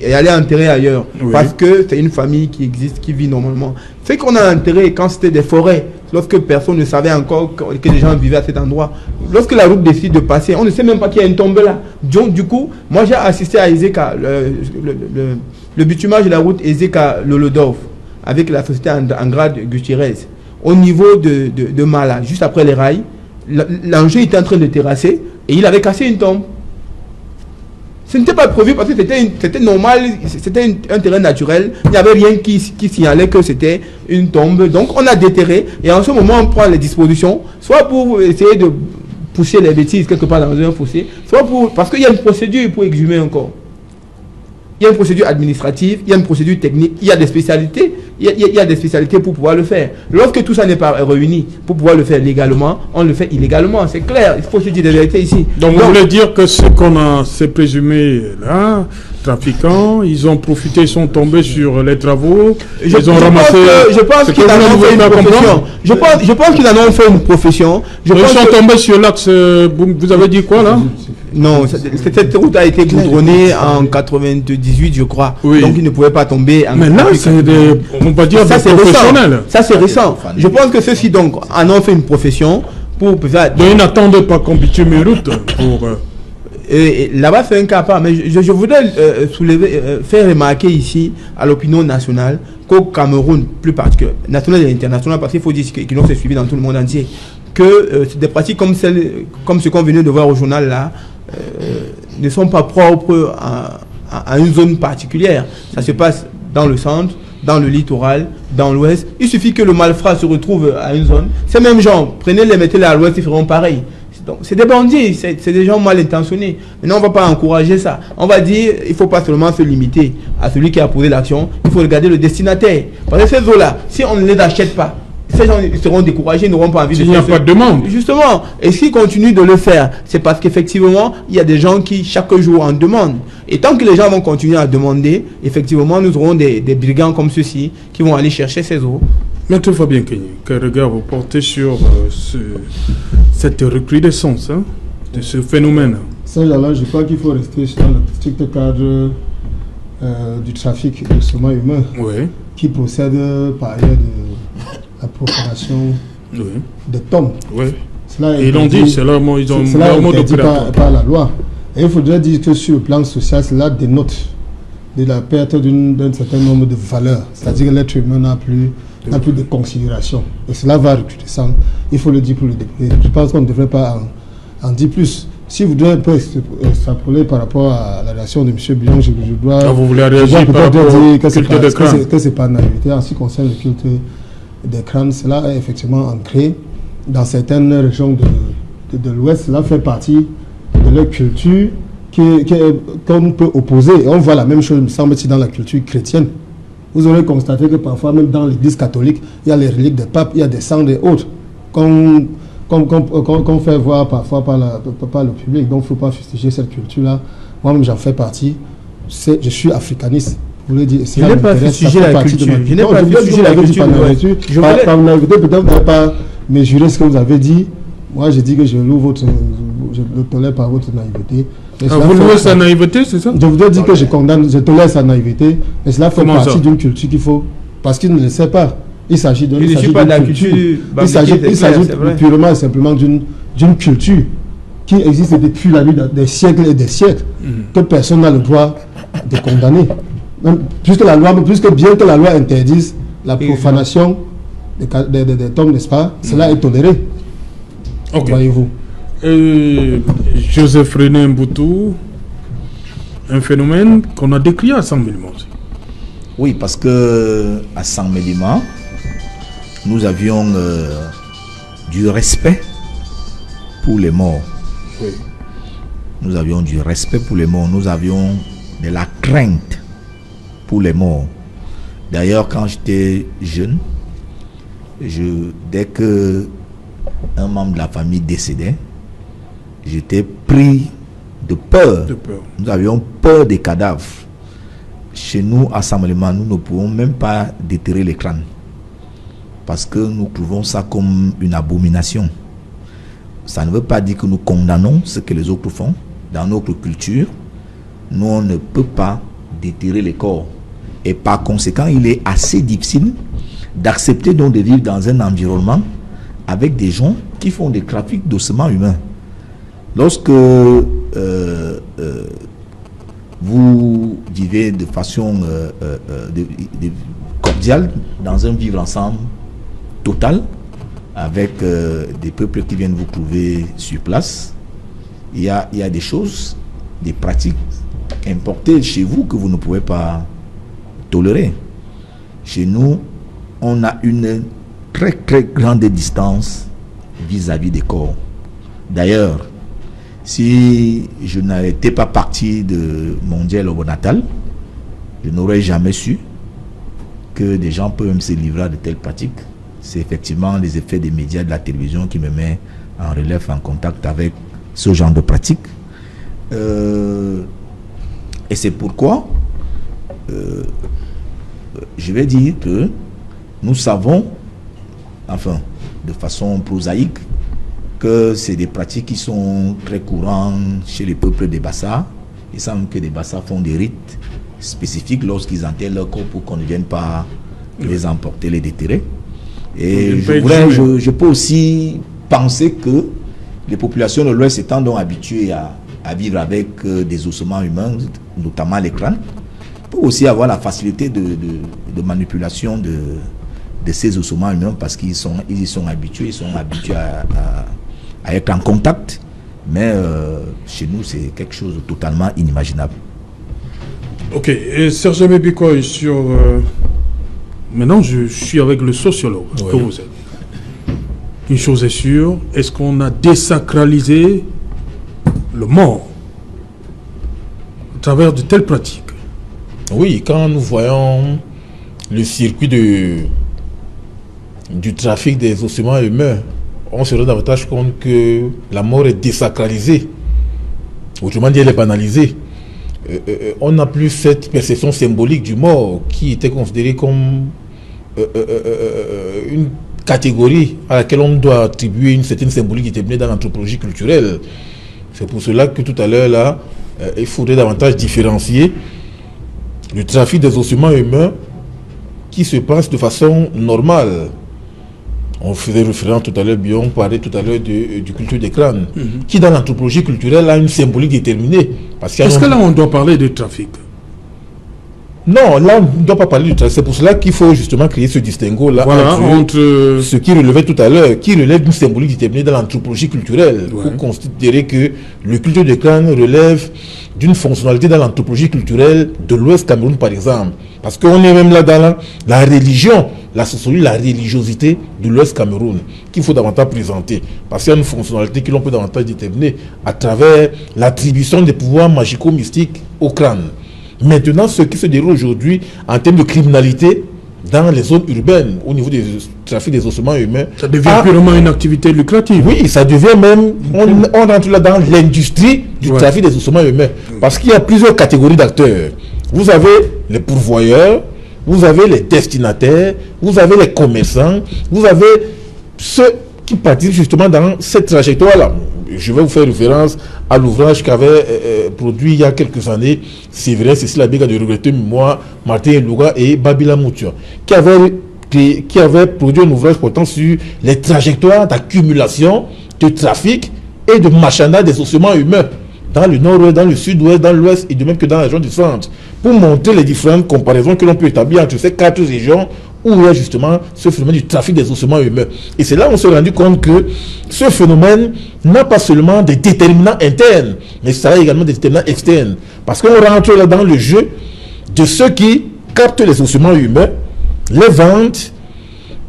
et aller enterrer ailleurs. Oui. Parce que c'est une famille qui existe, qui vit normalement. Ce qu'on a enterré quand c'était des forêts, lorsque personne ne savait encore que les gens vivaient à cet endroit. Lorsque la route décide de passer, on ne sait même pas qu'il y a une tombe là. Donc, du coup, moi j'ai assisté à Ezeka, le bitumage de la route Ezeka-Lolodorf, avec la société Andrade Gutiérrez, au niveau de Mala, juste après les rails. L'engin était en train de terrasser et il avait cassé une tombe. Ce n'était pas prévu parce que c'était normal, c'était un terrain naturel. Il n'y avait rien qui signalait que c'était une tombe. Donc on a déterré et en ce moment on prend les dispositions, soit pour essayer de pousser les bêtises quelque part dans un fossé, soit parce qu'il y a une procédure pour exhumer encore. Il y a une procédure administrative, il y a une procédure technique, il y a des spécialités, il y a des spécialités pour pouvoir le faire. Lorsque tout ça n'est pas réuni pour pouvoir le faire légalement, on le fait illégalement, c'est clair, il faut se dire des vérités ici. Donc vous voulez dire que ces présumés là, trafiquants, ils ont profité, ils sont tombés sur les travaux, ils ont ramassé... Je pense qu'ils en ont fait une profession. Je pense qu'ils en ont fait une profession. Ils sont tombés sur l'axe, vous avez dit quoi là? Non, cette route a été goudronnée en 98, je crois. Oui. Donc ils ne pouvaient pas tomber en... Mais là, c'est des, on va dire, ça, des c'est professionnels. récent. Ça, c'est récent. Je pense que ceux-ci, donc, en ont fait une profession pour... Donc ils n'attendent pas qu'on bitume une route pour... Là-bas, c'est un cas à part. Mais je voudrais faire remarquer ici, à l'opinion nationale, qu'au Cameroun, plus particulièrement, national et international, parce qu'il faut dire qu'ils ont fait suivi dans tout le monde entier, que des pratiques comme ce qu'on venait de voir au journal là, ne sont pas propres à une zone particulière. Ça se passe dans le centre, dans le littoral, dans l'ouest. Il suffit que le malfrat se retrouve à une zone. Ces mêmes gens, prenez-les, mettez-les à l'ouest, ils feront pareil. Donc, c'est des bandits, c'est des gens mal intentionnés. Maintenant, on ne va pas encourager ça. On va dire, il ne faut pas seulement se limiter à celui qui a posé l'action, il faut regarder le destinataire. Parce que ces eaux-là, si on ne les achète pas, ces gens seront découragés, n'auront pas envie de faire. Il n'y a pas de demande. Justement. Et s'ils continuent de le faire, c'est parce qu'effectivement, il y a des gens qui, chaque jour, en demandent. Et tant que les gens vont continuer à demander, effectivement, nous aurons des brigands comme ceux-ci qui vont aller chercher ces eaux. Maître Fabien Kenyi, quel regard vous portez sur cette recrudescence de ce phénomène? Ça, là, je crois qu'il faut rester dans le strict cadre du trafic de sommes humains, Oui. qui procède par ailleurs de la profanation Oui. des tombes. Oui. Cela Et ils l'ont dit, c'est leur mot, ils ont cela leur est mot interdit d'opératoire. par la loi. Et il faudrait dire que sur le plan social, cela dénote de la perte d'un certain nombre de valeurs. C'est-à-dire que l'être humain n'a plus de considération. Et cela va recrudescendre. Il faut le dire pour le décrire. Je pense qu'on ne devrait pas en dire plus. Si vous devez un peu extrapoler par rapport à la réaction de M. Bion, je dois... Ah, vous voulez réagir par rapport au culte des crânes? Que ce n'est pas naïveté. En ce qui concerne le culte des crânes, cela est effectivement ancré dans certaines régions de l'Ouest. Cela fait partie de leur culture qu'on peut opposer. Et on voit la même chose, me semble-t-il, dans la culture chrétienne. Vous aurez constaté que parfois, même dans l'église catholique, il y a les reliques des papes, il y a des sangs et autres, qu'on fait voir parfois par le public. Donc, il ne faut pas fustiger cette culture-là. Moi-même, j'en fais partie. Je suis africaniste. Vous voulez dire, je n'ai pas fustigé la culture. Je n'ai pas fustigé la culture. Par naïveté, peut-être vous n'avez pas mesuré ce que vous avez dit. Moi, j'ai dit que je le tolère par votre naïveté. Vous louez sa naïveté, c'est ça? Je voudrais dire que je tolère sa naïveté, mais cela fait partie d'une culture qu'il faut, parce qu'il ne le sait pas. Il s'agit d'une culture. Il s'agit purement et simplement d'une culture qui existe depuis la nuit des siècles et des siècles, que personne n'a le droit de condamner. Puisque bien que la loi interdise la profanation des tombes, n'est-ce pas, cela est toléré. Ok. Voyez-vous. Joseph René Mboutou, un phénomène qu'on a décrit à Saint-Mélimont aussi. Oui, parce que à Saint-Mélimont, nous avions du respect pour les morts. Oui. Nous avions du respect pour les morts. Nous avions de la crainte pour les morts. D'ailleurs, quand j'étais jeune, dès que un membre de la famille décédait, j'étais pris de peur. Nous avions peur des cadavres. chez nous, assemblement, nous ne pouvons même pas déterrer les crânes. Parce que nous trouvons ça comme une abomination. Ça ne veut pas dire que nous condamnons ce que les autres font. Dans notre culture, nous, on ne peut pas déterrer les corps. Et par conséquent, il est assez difficile d'accepter donc de vivre dans un environnement avec des gens qui font des trafics d'ossements humains. Lorsque vous vivez de façon cordiale dans un vivre ensemble total avec des peuples qui viennent vous trouver sur place, il y a des choses, des pratiques importées chez vous que vous ne pouvez pas tolérer. Chez nous, on a une très très grande distance vis-à-vis des corps. D'ailleurs, si je n'étais pas parti de mon Dieu au natal, je n'aurais jamais su que des gens peuvent se livrer à de telles pratiques. C'est effectivement les effets des médias, de la télévision qui me met en relève, en contact avec ce genre de pratiques. Et c'est pourquoi je vais dire que nous savons, enfin, de façon prosaïque, que c'est des pratiques qui sont très courantes chez les peuples des Bassa. Il semble que les Bassa font des rites spécifiques lorsqu'ils enterrent leur corps pour qu'on ne vienne pas les emporter, les déterrer. Et je peux aussi penser que les populations de l'Ouest étant donc habituées à vivre avec des ossements humains, notamment les crânes, peuvent aussi avoir la facilité de manipulation de ces ossements humains parce qu'ils y sont habitués, à être en contact. Mais chez nous, c'est quelque chose de totalement inimaginable. Ok, et Serge Mebikoy, sur... maintenant, je suis avec le sociologue que vous êtes. Une chose est sûre, est-ce qu'on a désacralisé le mort à travers de telles pratiques? Oui, quand nous voyons le circuit du trafic des ossements humains, on se rend davantage compte que la mort est désacralisée. Autrement dit, elle est banalisée. On n'a plus cette perception symbolique du mort qui était considérée comme une catégorie à laquelle on doit attribuer une certaine symbolique déterminée dans l'anthropologie culturelle. C'est pour cela que tout à l'heure, là, il faudrait davantage différencier le trafic des ossements humains qui se passe de façon normale. On faisait référence tout à l'heure, on parlait tout à l'heure du culture des crânes, qui dans l'anthropologie culturelle a une symbolique déterminée. Est-ce que là on doit parler de trafic? Non, là on ne doit pas parler du trafic. C'est pour cela qu'il faut justement créer ce distinguo-là entre ce qui relevait tout à l'heure, qui relève d'une symbolique déterminée dans l'anthropologie culturelle, pour considérer que le culture des crânes relève d'une fonctionnalité dans l'anthropologie culturelle de l'Ouest Cameroun, par exemple. Parce qu'on est même là dans la religion, la sociologie, la religiosité de l'Ouest Cameroun, qu'il faut davantage présenter. Parce qu'il y a une fonctionnalité que l'on peut davantage déterminer à travers l'attribution des pouvoirs magico-mystiques au crâne. Maintenant, ce qui se déroule aujourd'hui en termes de criminalité dans les zones urbaines, au niveau du trafic des ossements humains... Ça devient purement une activité lucrative. Oui, ça devient même... On rentre là dans l'industrie du trafic des ossements humains. Parce qu'il y a plusieurs catégories d'acteurs. Vous avez les pourvoyeurs, vous avez les destinataires, vous avez les commerçants, vous avez ceux qui participent justement dans cette trajectoire-là. Je vais vous faire référence à l'ouvrage qu'avait produit il y a quelques années Séverin Cécile Abega de regretter mémoire, Martin Louga et Babila Moutia, qui avait produit un ouvrage portant sur les trajectoires d'accumulation, de trafic et de marchandage des ossements humains dans le nord-ouest, dans le sud-ouest, dans l'ouest et de même que dans la région du centre, pour montrer les différentes comparaisons que l'on peut établir entre ces 4 régions où il y a justement ce phénomène du trafic des ossements humains. Et c'est là où on s'est rendu compte que ce phénomène n'a pas seulement des déterminants internes, mais ça a également des déterminants externes. Parce qu'on rentre là dans le jeu de ceux qui captent les ossements humains, les vendent,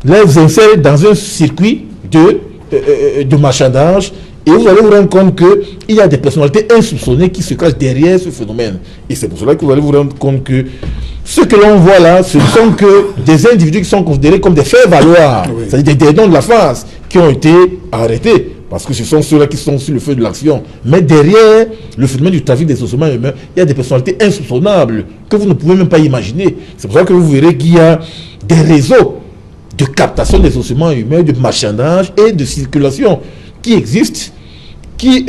les insèrent dans un circuit de marchandage. Et vous allez vous rendre compte qu'il y a des personnalités insoupçonnées qui se cachent derrière ce phénomène. Et c'est pour cela que vous allez vous rendre compte que ce que l'on voit là, ce ne sont que des individus qui sont considérés comme des faits-valoir, c'est-à-dire des dons de la face, qui ont été arrêtés. parce que ce sont ceux-là qui sont sur le feu de l'action. Mais derrière le phénomène du trafic des ossements humains, il y a des personnalités insoupçonnables que vous ne pouvez même pas imaginer. C'est pour ça que vous verrez qu'il y a des réseaux de captation des ossements humains, de marchandage et de circulation qui existent, qui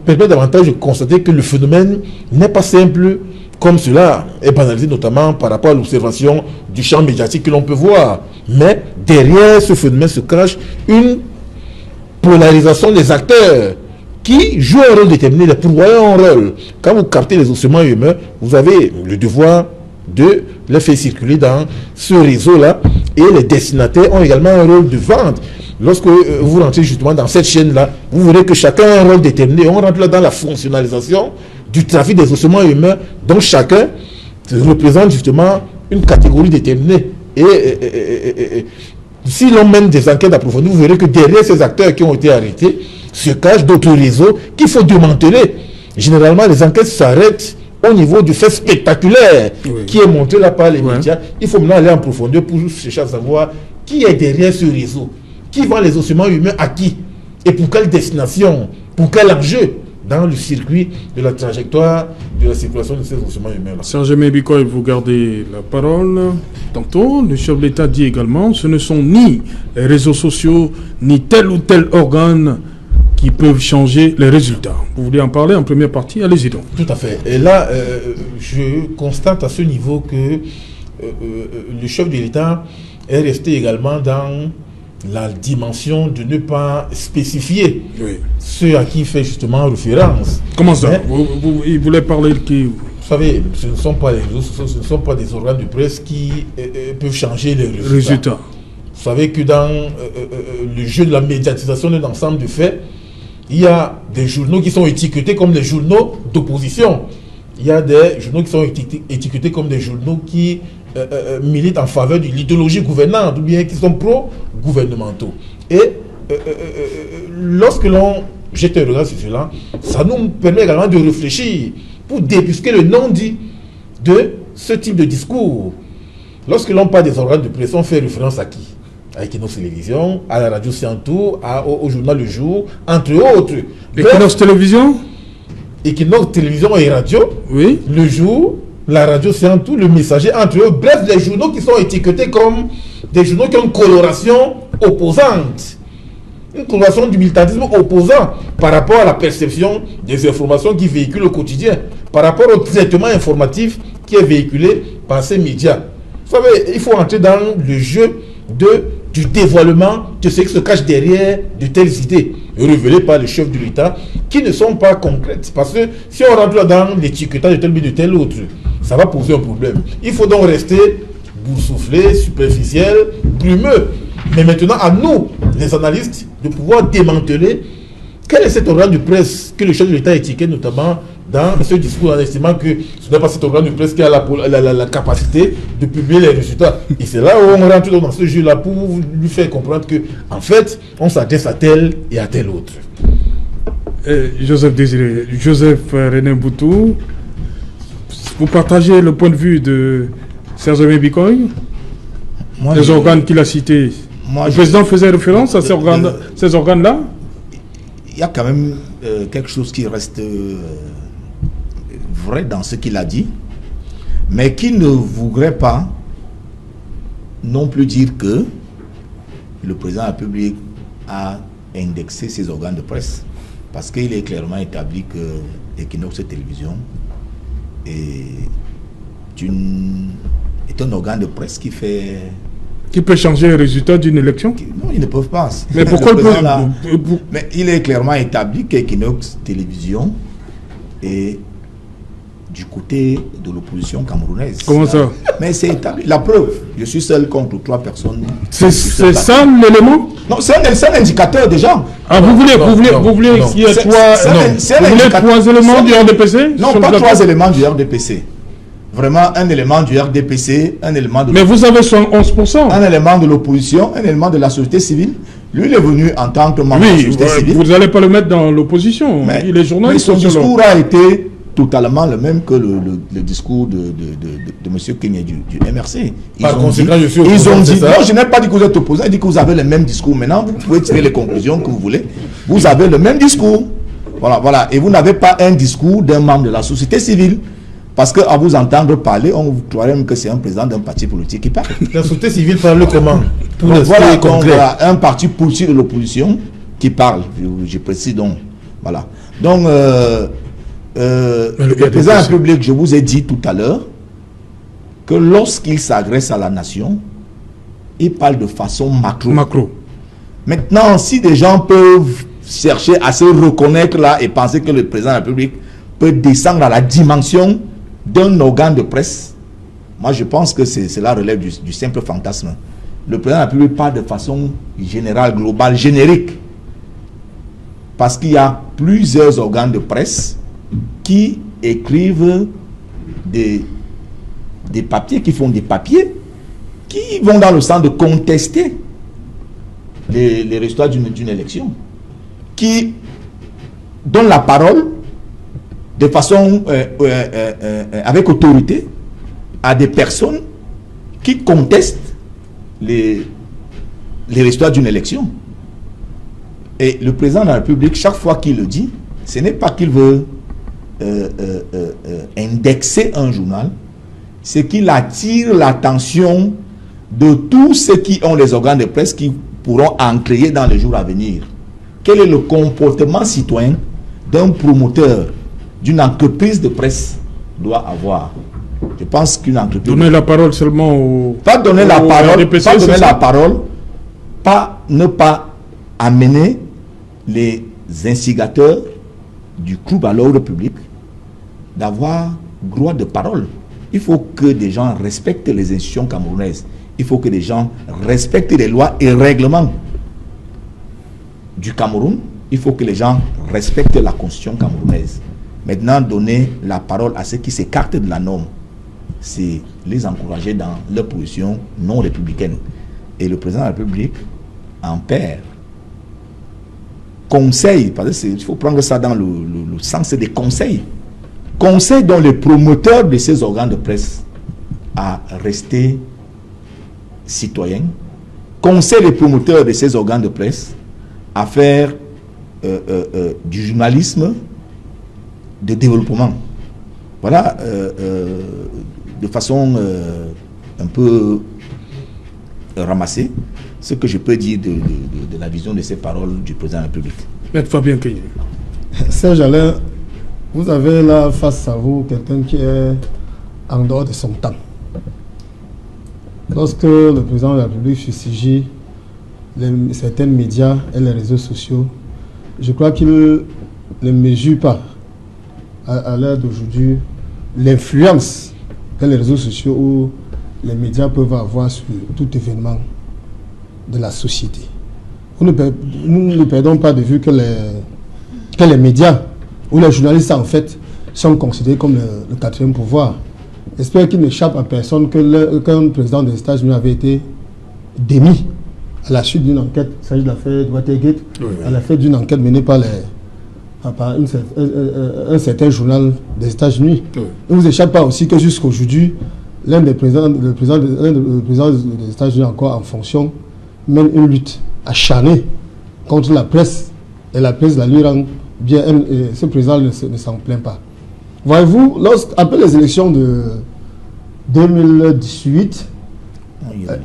permettent davantage de constater que le phénomène n'est pas simple comme cela est banalisé, notamment par rapport à l'observation du champ médiatique que l'on peut voir. Mais derrière ce phénomène se cache une polarisation des acteurs qui jouent un rôle déterminé, les pourvoyeurs un rôle. Quand vous captez les ossements humains, vous avez le devoir de les faire circuler dans ce réseau-là, et les destinataires ont également un rôle de vente. Lorsque vous rentrez justement dans cette chaîne-là, vous verrez que chacun a un rôle déterminé. On rentre là dans la fonctionnalisation du trafic des ossements humains, dont chacun représente justement une catégorie déterminée. Et si l'on mène des enquêtes approfondies, vous verrez que derrière ces acteurs qui ont été arrêtés se cachent d'autres réseaux qu'il faut démanteler. Généralement, les enquêtes s'arrêtent au niveau du fait spectaculaire qui est montré là par les médias. Il faut maintenant aller en profondeur pour chercher à savoir qui est derrière ce réseau, qui vend les ossements humains à qui et pour quelle destination, pour quel enjeu dans le circuit de la trajectoire de la circulation de ces ossements humains. Serge Bikoy, vous gardez la parole. Tantôt, le chef de l'État dit également, ce ne sont ni les réseaux sociaux, ni tel ou tel organe qui peuvent changer les résultats. Vous voulez en parler en première partie? Allez-y donc. Tout à fait. Et là, je constate à ce niveau que le chef de l'État est resté également dans la dimension de ne pas spécifier ceux à qui il fait justement référence. Comment ça? Il voulait parler de qui? Vous savez, ce ne sont pas les réseaux sociaux, ce ne sont pas des organes de presse qui peuvent changer les résultats. Vous savez que dans le jeu de la médiatisation d'un ensemble de faits, il y a des journaux qui sont étiquetés comme des journaux d'opposition. Il y a des journaux qui sont étiquetés comme des journaux qui militent en faveur de l'idéologie gouvernante ou bien qui sont pro-gouvernementaux. Et lorsque l'on jette un regard sur cela, ça nous permet également de réfléchir pour débusquer le non-dit de ce type de discours. Lorsque l'on parle des organes de presse, on fait référence à qui? À Equinox Télévision, à la radio Siantou, au journal Le Jour, entre autres. Equinox Télévision? Equinox Télévision et radio, oui. Le Jour, la radio Siantou, le Messager, entre eux. Bref, des journaux qui sont étiquetés comme des journaux qui ont une coloration opposante. Une coloration du militantisme opposant par rapport à la perception des informations qui véhiculent au quotidien, par rapport au traitement informatif qui est véhiculé par ces médias. Vous savez, il faut entrer dans le jeu du dévoilement de ce qui se cache derrière de telles idées révélées par les chefs de l'État qui ne sont pas concrètes. Parce que si on rentre dans l'étiquetage de tel but de tel autre, ça va poser un problème. Il faut donc rester boursouflé, superficiel, brumeux. Mais maintenant, à nous, les analystes, de pouvoir démanteler quel est cet organe de presse que le chef de l'État étiquette notamment dans ce discours en estimant que ce n'est pas cet organe de presse qui a la capacité de publier les résultats. Et c'est là où on rentre dans ce jeu-là pour lui faire comprendre que, en fait, on s'adresse à tel et à tel autre. Joseph René Boutou, vous partagez le point de vue de Serge Bikoy? Les organes qu'il a cités. Le président faisait référence à ces organes-là? Il y a quand même quelque chose qui reste vrai dans ce qu'il a dit, mais qui ne voudrait pas non plus dire que le président de la République a indexé ses organes de presse, parce qu'il est clairement établi que Equinox Télévision est un organe de presse qui peut changer le résultat d'une élection? Non, ils ne peuvent pas. Mais pourquoi Mais il est clairement établi qu'Equinox Télévision est du côté de l'opposition camerounaise. Comment ça? Mais c'est établi. La preuve, je suis seul contre 3 personnes. C'est ça l'élément? Non, c'est un indicateur déjà. Ah, vous voulez qu'il y ait 3 éléments du RDPC? Non, pas 3 éléments du RDPC. Vraiment un élément du RDPC, un élément de... Mais vous avez 11%. Un élément de l'opposition, un élément de la société civile. Lui, il est venu en tant que membre de la société civile. Vous n'allez pas le mettre dans l'opposition. Il est journaliste. Mais son discours a été totalement le même que le discours de M. Kenya du MRC. Ils ont dit, non, je n'ai pas dit que vous êtes opposant, j'ai dit que vous avez le même discours. Maintenant, vous pouvez tirer les conclusions que vous voulez. Vous avez le même discours. Voilà. Et vous n'avez pas un discours d'un membre de la société civile. Parce qu'à vous entendre parler, on vous croirait même que c'est un président d'un parti politique qui parle. La société civile parle comment? Voilà, un parti politique de l'opposition qui parle. Je précise donc. Voilà. Donc, le président de la République, je vous ai dit tout à l'heure, que lorsqu'il s'adresse à la nation, il parle de façon macro. Maintenant, si des gens peuvent chercher à se reconnaître là et penser que le président de la République peut descendre à la dimension d'un organe de presse, moi je pense que cela relève du simple fantasme. Le président de la République parle de façon générale, globale, générique. Parce qu'il y a plusieurs organes de presse qui écrivent des papiers, qui font des papiers, qui vont dans le sens de contester les résultats d'une élection, qui donnent la parole de façon avec autorité à des personnes qui contestent les résultats d'une élection. Et le président de la République, chaque fois qu'il le dit, ce n'est pas qu'il veut indexer un journal, c'est qu'il attire l'attention de tous ceux qui ont les organes de presse qui pourront en créer dans les jours à venir. Quel est le comportement citoyen d'un promoteur d'une entreprise de presse doit avoir? Je pense qu'une entreprise... Donner la parole seulement aux... Pas donner la parole, ne pas amener les instigateurs du trouble à l'ordre public d'avoir droit de parole. Il faut que des gens respectent les institutions camerounaises. Il faut que des gens respectent les lois et règlements du Cameroun. Il faut que les gens respectent la constitution camerounaise. Maintenant, donner la parole à ceux qui s'écartent de la norme, c'est les encourager dans leur position non républicaine. Et le président de la République en perd. Conseil, parce qu'il faut prendre ça dans le sens des conseils. Conseil dont les promoteurs de ces organes de presse à rester citoyens. Conseil les promoteurs de ces organes de presse à faire du journalisme de développement. Voilà, de façon un peu ramassée, ce que je peux dire de la vision de ces paroles du président de la République. Maître Fabien Kenya. Serge Alain, vous avez là face à vous quelqu'un qui est en dehors de son temps. Lorsque le président de la République fustigie certains médias et les réseaux sociaux, je crois qu'il ne mesure pas à l'heure d'aujourd'hui l'influence que les réseaux sociaux ou les médias peuvent avoir sur tout événement de la société. Nous ne perdons pas de vue que les médias ou les journalistes en fait sont considérés comme le quatrième pouvoir. J'espère qu'il n'échappe à personne qu'un président des États-Unis avait été démis à la suite d'une enquête, il s'agit de l'affaire de Watergate, à la suite d'une enquête menée par un certain journal des États-Unis. Il ne vous échappe pas aussi que jusqu'à aujourd'hui, le président des États-Unis encore en fonction mène une lutte acharnée contre la presse, et la presse la lui rend bien, et ce président ne s'en plaint pas. Voyez-vous, après les élections de 2018,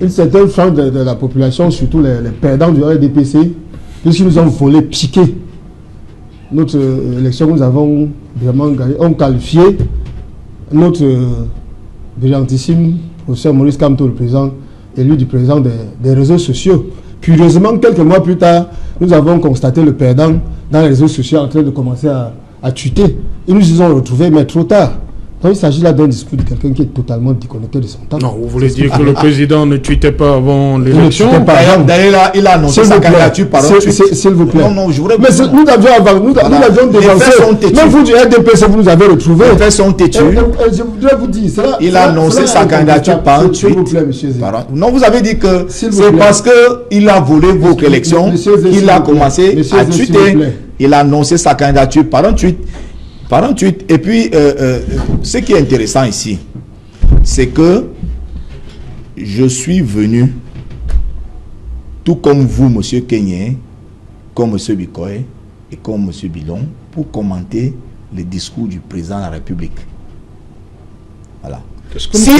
une certaine frange de la population, surtout les perdants du RDPC, puisqu'ils nous ont volé, piqué notre élection que nous avons vraiment gagné, ont qualifié notre brillantissime professeur Maurice Kamto, le président élu du président des réseaux sociaux. Curieusement, quelques mois plus tard, nous avons constaté le perdant dans les réseaux sociaux en train de commencer à chuter. Ils nous y ont retrouvés, mais trop tard. Donc il s'agit là d'un discours de quelqu'un qui est totalement déconnecté de son temps. Non, vous voulez dire que le président ne tweetait pas avant l'élection? D'ailleurs, il a annoncé sa candidature par un tweet. S'il vous plaît. Non, je voudrais... Mais nous avions dévancé. Même vous du RDPC, vous nous avez retrouvés. Les faits sont têtus. Je voudrais vous dire, il a annoncé sa candidature par un tweet. S'il vous plaît, monsieur Zé. Non, vous avez dit que c'est parce qu'il a volé votre élection qu'il a commencé à tweeter. Il a annoncé sa candidature par un tweet. 48. Et puis, ce qui est intéressant ici, c'est que je suis venu, tout comme vous, M. Kenyé, comme M. Bikoé et comme M. Bilon, pour commenter le discours du président de la République. Voilà. Si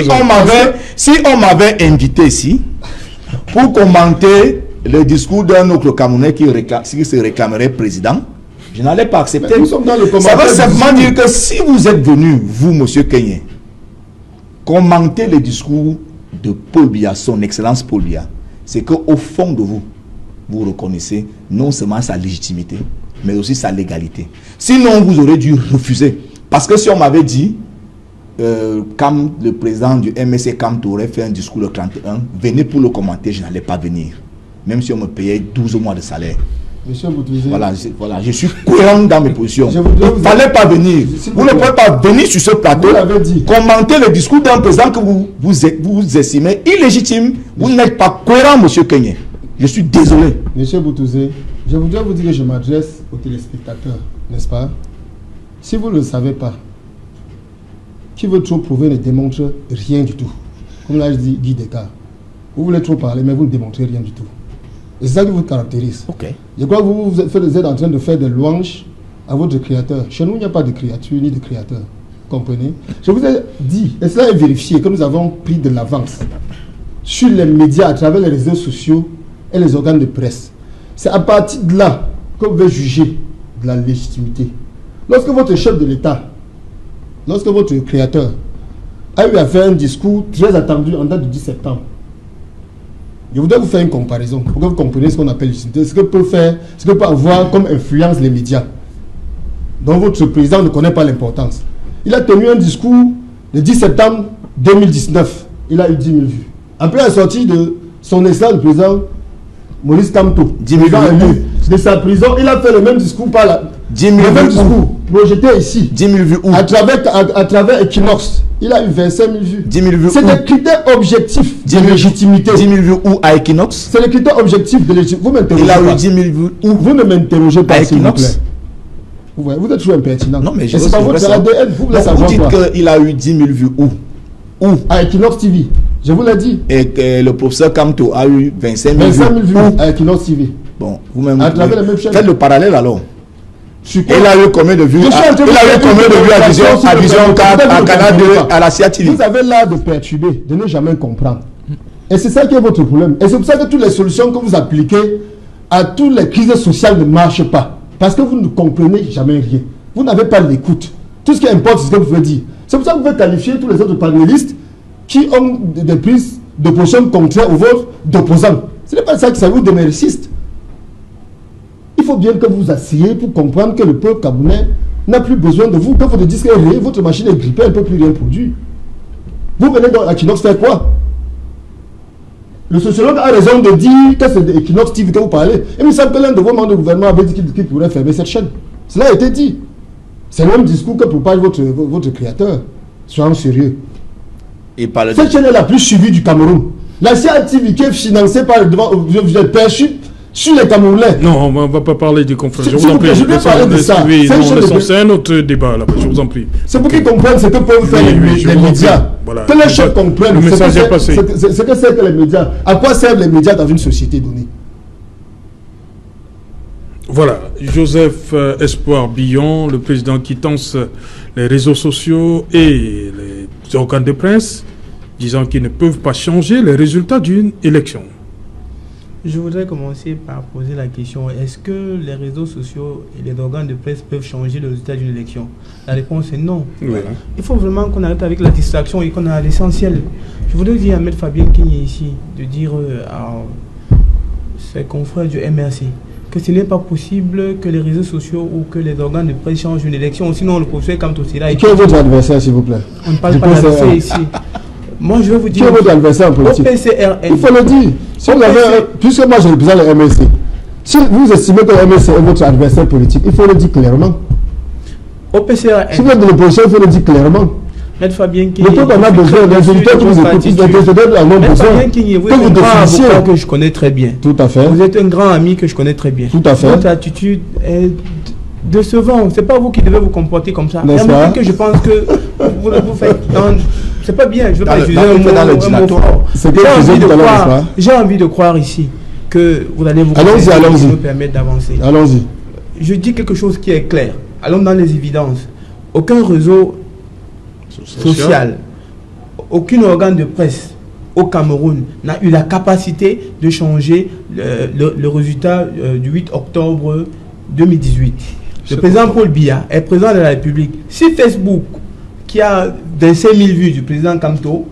on m'avait invité ici pour commenter le discours d'un autre Camerounais qui se réclamerait président, je n'allais pas accepter. Ça veut simplement dire que si vous êtes venu, vous, M. Kenyé, commenter le discours de Paul Biya, son excellence Paul Biya, c'est qu'au fond de vous, vous reconnaissez non seulement sa légitimité, mais aussi sa légalité. Sinon, vous aurez dû refuser. Parce que si on m'avait dit, quand le président du MSC Kamto aurait fait un discours le 31, venez pour le commenter, je n'allais pas venir. Même si on me payait 12 mois de salaire. Monsieur Boutouzi, voilà, je suis cohérent dans mes positions. Il ne fallait pas venir. Vous ne pouvez pas venir sur ce plateau, commenter le discours d'un président que vous estimez illégitime. Vous n'êtes pas cohérent, monsieur Kenyé. Je suis désolé. Monsieur Boutouzi, je voudrais vous dire que je m'adresse aux téléspectateurs, n'est-ce pas? Si vous ne le savez pas, qui veut trop prouver ne démontre rien du tout. Comme l'a dit Guy Descartes. Vous voulez trop parler, mais vous ne démontrez rien du tout. Et c'est ça qui vous caractérise. Okay. Je crois que vous êtes en train de faire des louanges à votre créateur. Chez nous, il n'y a pas de créature ni de créateur. Comprenez? Je vous ai dit, et cela est vérifié, que nous avons pris de l'avance sur les médias à travers les réseaux sociaux et les organes de presse. C'est à partir de là que vous pouvez juger de la légitimité. Lorsque votre chef de l'État, lorsque votre créateur a eu à faire un discours très attendu en date du 10 septembre, je voudrais vous faire une comparaison pour que vous compreniez ce qu'on appelle légitimité, ce que peut avoir comme influence les médias, dont votre président ne connaît pas l'importance. Il a tenu un discours le 10 septembre 2019. Il a eu 10 000 vues. Après la sortie de son excellent le président Maurice Kamto, 10 000 vues de sa prison, il a fait le même discours par la... 10 000 le même vues discours projeté ici. 10 000 vues où? À travers Equinox. Il a eu 25 000 vues. 10 000 vues c'est où? des critères objectifs de légitimité. 10 000 vues où à Equinox? C'est des critères objectifs de légitimité. Vous m'interrogez Il a pas. eu 10 000 vues où? Vous ne m'interrogez pas, s'il vous plaît. Equinox? Vous êtes toujours impertinent. Non, mais je c'est pas votre ADN. Vous voulez savoir dites quoi? qu'il a eu 10 000 vues où? Où? À Equinox TV. Je vous l'ai dit. Et le professeur Kamto a eu 25 000 vues. 25 000 vues à Equinox TV. Bon, vous-même. À travers la même chaîne. Faites le parallèle alors. Il a eu combien de vues? Il a eu combien de vues à Vision 4, à Canal 2, à la CIA TV? Vous avez l'art de perturber, de ne jamais comprendre. Et c'est ça qui est votre problème. Et c'est pour ça que toutes les solutions que vous appliquez à toutes les crises sociales ne marchent pas. Parce que vous ne comprenez jamais rien. Vous n'avez pas l'écoute. Tout ce qui importe, c'est ce que vous pouvez dire. C'est pour ça que vous pouvez qualifier tous les autres panélistes qui ont des prises de position contraires aux vôtres d'opposants. Ce n'est pas ça qui s'appelle des méricistes. Il faut bien que vous vous asseyez pour comprendre que le peuple camerounais n'a plus besoin de vous, que votre disque est rayé, votre machine est grippée, elle ne peut plus rien produire. Vous venez dans Equinox faire quoi? Le sociologue a raison de dire que c'est d'Equinox TV que vous parlez. Et il me semble que l'un de vos membres de gouvernement avait dit qu'il pourrait fermer cette chaîne. Cela a été dit. C'est le même discours que propage votre créateur. Soyons sérieux. Cette chaîne est la plus suivie du Cameroun. La CIA TV qui est financée par le devant, vous êtes perçu sur les Camerounais. Non, on ne va pas parler du conflit. Je vous en prie. Je vais parler de ça. C'est un autre débat là-bas, je vous en prie. C'est pour qu'ils comprennent ce que peuvent faire les médias. Voilà. Que les chefs comprennent le message est passé. Ce que c'est que les médias. À quoi servent les médias dans une société donnée? Voilà, Joseph Espoir Billon, le président qui tense les réseaux sociaux et les organes de presse, disant qu'ils ne peuvent pas changer les résultats d'une élection. Je voudrais commencer par poser la question, est-ce que les réseaux sociaux et les organes de presse peuvent changer le résultat d'une élection? La réponse est non. Oui. Il faut vraiment qu'on arrête avec la distraction et qu'on a l'essentiel. Je voudrais dire à M. Fabien qui est ici, de dire à ses confrères du MRC, que ce n'est pas possible que les réseaux sociaux ou que les organes de presse changent une élection, sinon le professeur Kamto Sira... Qui est votre adversaire, s'il vous plaît? On ne parle pas d'adversaire ici. Moi, je vais vous dire... Qui est votre adversaire en politique? Il faut le dire. Si vous avez, puisque moi, je représente le MSC, si vous estimez que le MSC est votre adversaire politique, il faut le dire clairement. OPCRN. Si vous êtes de l'opposition, il faut le dire clairement. Maître Fabien Kinyi, le peuple en a besoin, les auditeurs qui vous écoutent, les auditeurs en ont besoin. Fabien Kinyi, vous êtes un grand avocat que je connais très bien. Tout à fait. Vous êtes un grand ami que je connais très bien. Tout à fait. Votre attitude est décevant. C'est pas vous qui devez vous comporter comme ça. Il y a un que je pense que vous faites c'est pas bien. Je veux pas utiliser un mot fort. J'ai envie de croire ici que vous allez vous nous permettre d'avancer. Allons-y. Je dis quelque chose qui est clair. Allons dans les évidences. Aucun réseau social, aucun organe de presse au Cameroun n'a eu la capacité de changer le résultat du 8 octobre 2018. Le président Paul Biya est président de la République. Si Facebook, qui a des 5000 vues du président Kamto,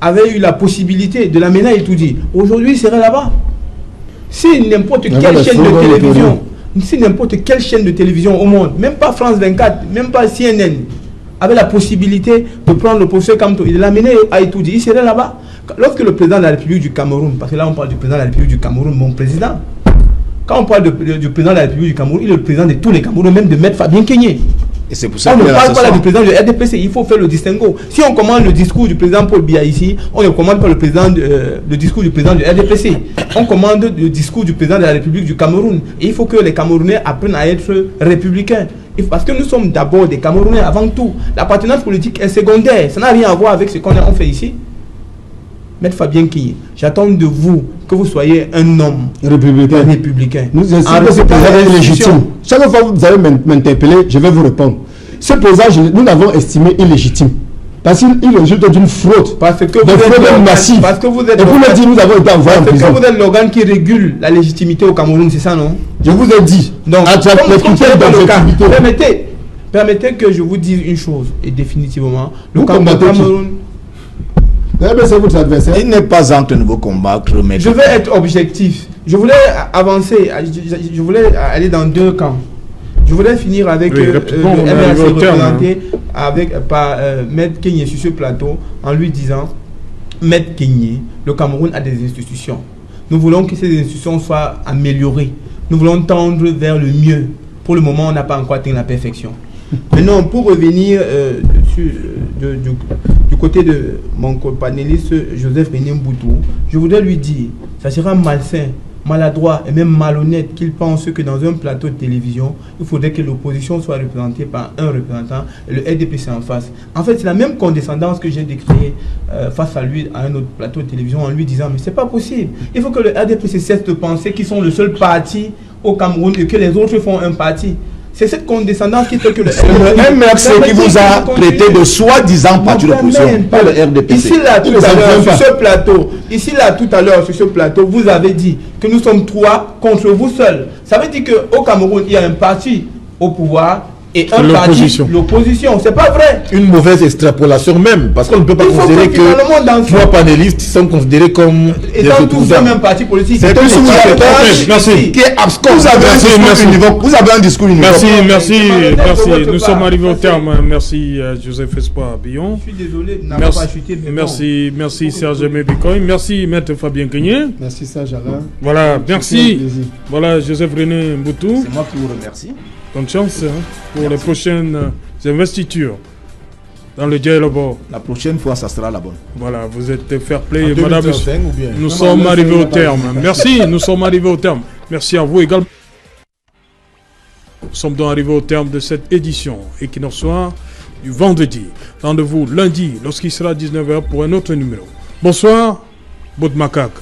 avait eu la possibilité de l'amener à Etoudi, aujourd'hui il serait là-bas. Si n'importe quelle chaîne de télévision au monde, même pas France 24, même pas CNN, avait la possibilité de prendre le professeur Kamto et de l'amener à Etoudi, il serait là-bas. Lorsque le président de la République du Cameroun, parce que là on parle du président de la République du Cameroun, mon président, quand on parle du président de la République du Cameroun, il est le président de tous les Camerounais, même de Maître Fabien Kenyé. Et c'est pour ça on ne parle pas là du président du RDPC, il faut faire le distinguo. Si on commande le discours du président Paul Biya ici, on ne commande pas le discours du président du RDPC. On commande le discours du président de la République du Cameroun. Et il faut que les Camerounais apprennent à être républicains. Parce que nous sommes d'abord des Camerounais avant tout. L'appartenance politique est secondaire. Ça n'a rien à voir avec ce qu'on fait ici. Maître Fabien Kenyé, j'attends de vous que vous soyez un homme républicain. Nous estimons que ce président est illégitime. Chaque fois que vous allez m'interpeller, je vais vous répondre. Ce président, nous l'avons estimé illégitime. Parce qu'il résulte d'une fraude. Parce que vous êtes massive. Parce que vous êtes et vous me dites, nous avons été envoyés en prison. Parce que vous êtes l'organe qui régule la légitimité au Cameroun, c'est ça, non? Je vous ai dit. Donc, permettez que je vous dise une chose, et définitivement, le Cameroun... C'est votre adversaire. Il n'est pas en train de vous combattre, mais... Je vais être objectif. Je voulais avancer. Je voulais aller dans deux camps. Je voulais finir avec le MRC représenté par Maître Kenyé sur ce plateau en lui disant: Maître Kenyé, le Cameroun a des institutions. Nous voulons que ces institutions soient améliorées. Nous voulons tendre vers le mieux. Pour le moment, on n'a pas encore atteint la perfection. Maintenant, pour revenir du côté de mon panéliste Joseph René Mboutou, je voudrais lui dire, ça sera malsain, maladroit et même malhonnête qu'il pense que dans un plateau de télévision, il faudrait que l'opposition soit représentée par un représentant et le RDPC en face. En fait, c'est la même condescendance que j'ai décriée face à lui à un autre plateau de télévision en lui disant: mais c'est pas possible. Il faut que le RDPC cesse de penser qu'ils sont le seul parti au Cameroun et que les autres font un parti. C'est cette condescendance qui fait que le MRC qui vous a traité de soi-disant parti d'opposition, pas le RDPC. Ici là tout à l'heure sur ce plateau, vous avez dit que nous sommes 3 contre vous seuls. Ça veut dire qu'au Cameroun, il y a un parti au pouvoir et un parti l'opposition. C'est pas vrai. Une mauvaise extrapolation même, parce qu'on ne peut pas considérer que 3 panélistes sont considérés comme des opposants. Même parti politique. C'est plus merci. Qui est abscon. Vous avez un discours univoque. Merci. Nous sommes arrivés au terme. Merci Joseph Espoir Billon. Je suis désolé de n'avoir pas chuté. Merci Serge Bikoy. Merci Maître Fabien Kenyé. Merci Serge Alain. Voilà, merci. Voilà Joseph René Mboutou. C'est moi qui vous remercie. Bonne chance pour les prochaines investitures dans le dialogue. La prochaine fois, ça sera la bonne. Voilà, vous êtes fair play, madame. Nous sommes arrivés au terme. Merci, nous sommes arrivés au terme. Merci à vous également. Nous sommes donc arrivés au terme de cette édition Equinox Soir du vendredi. Rendez-vous lundi lorsqu'il sera 19h pour un autre numéro. Bonsoir, Bout Macaque.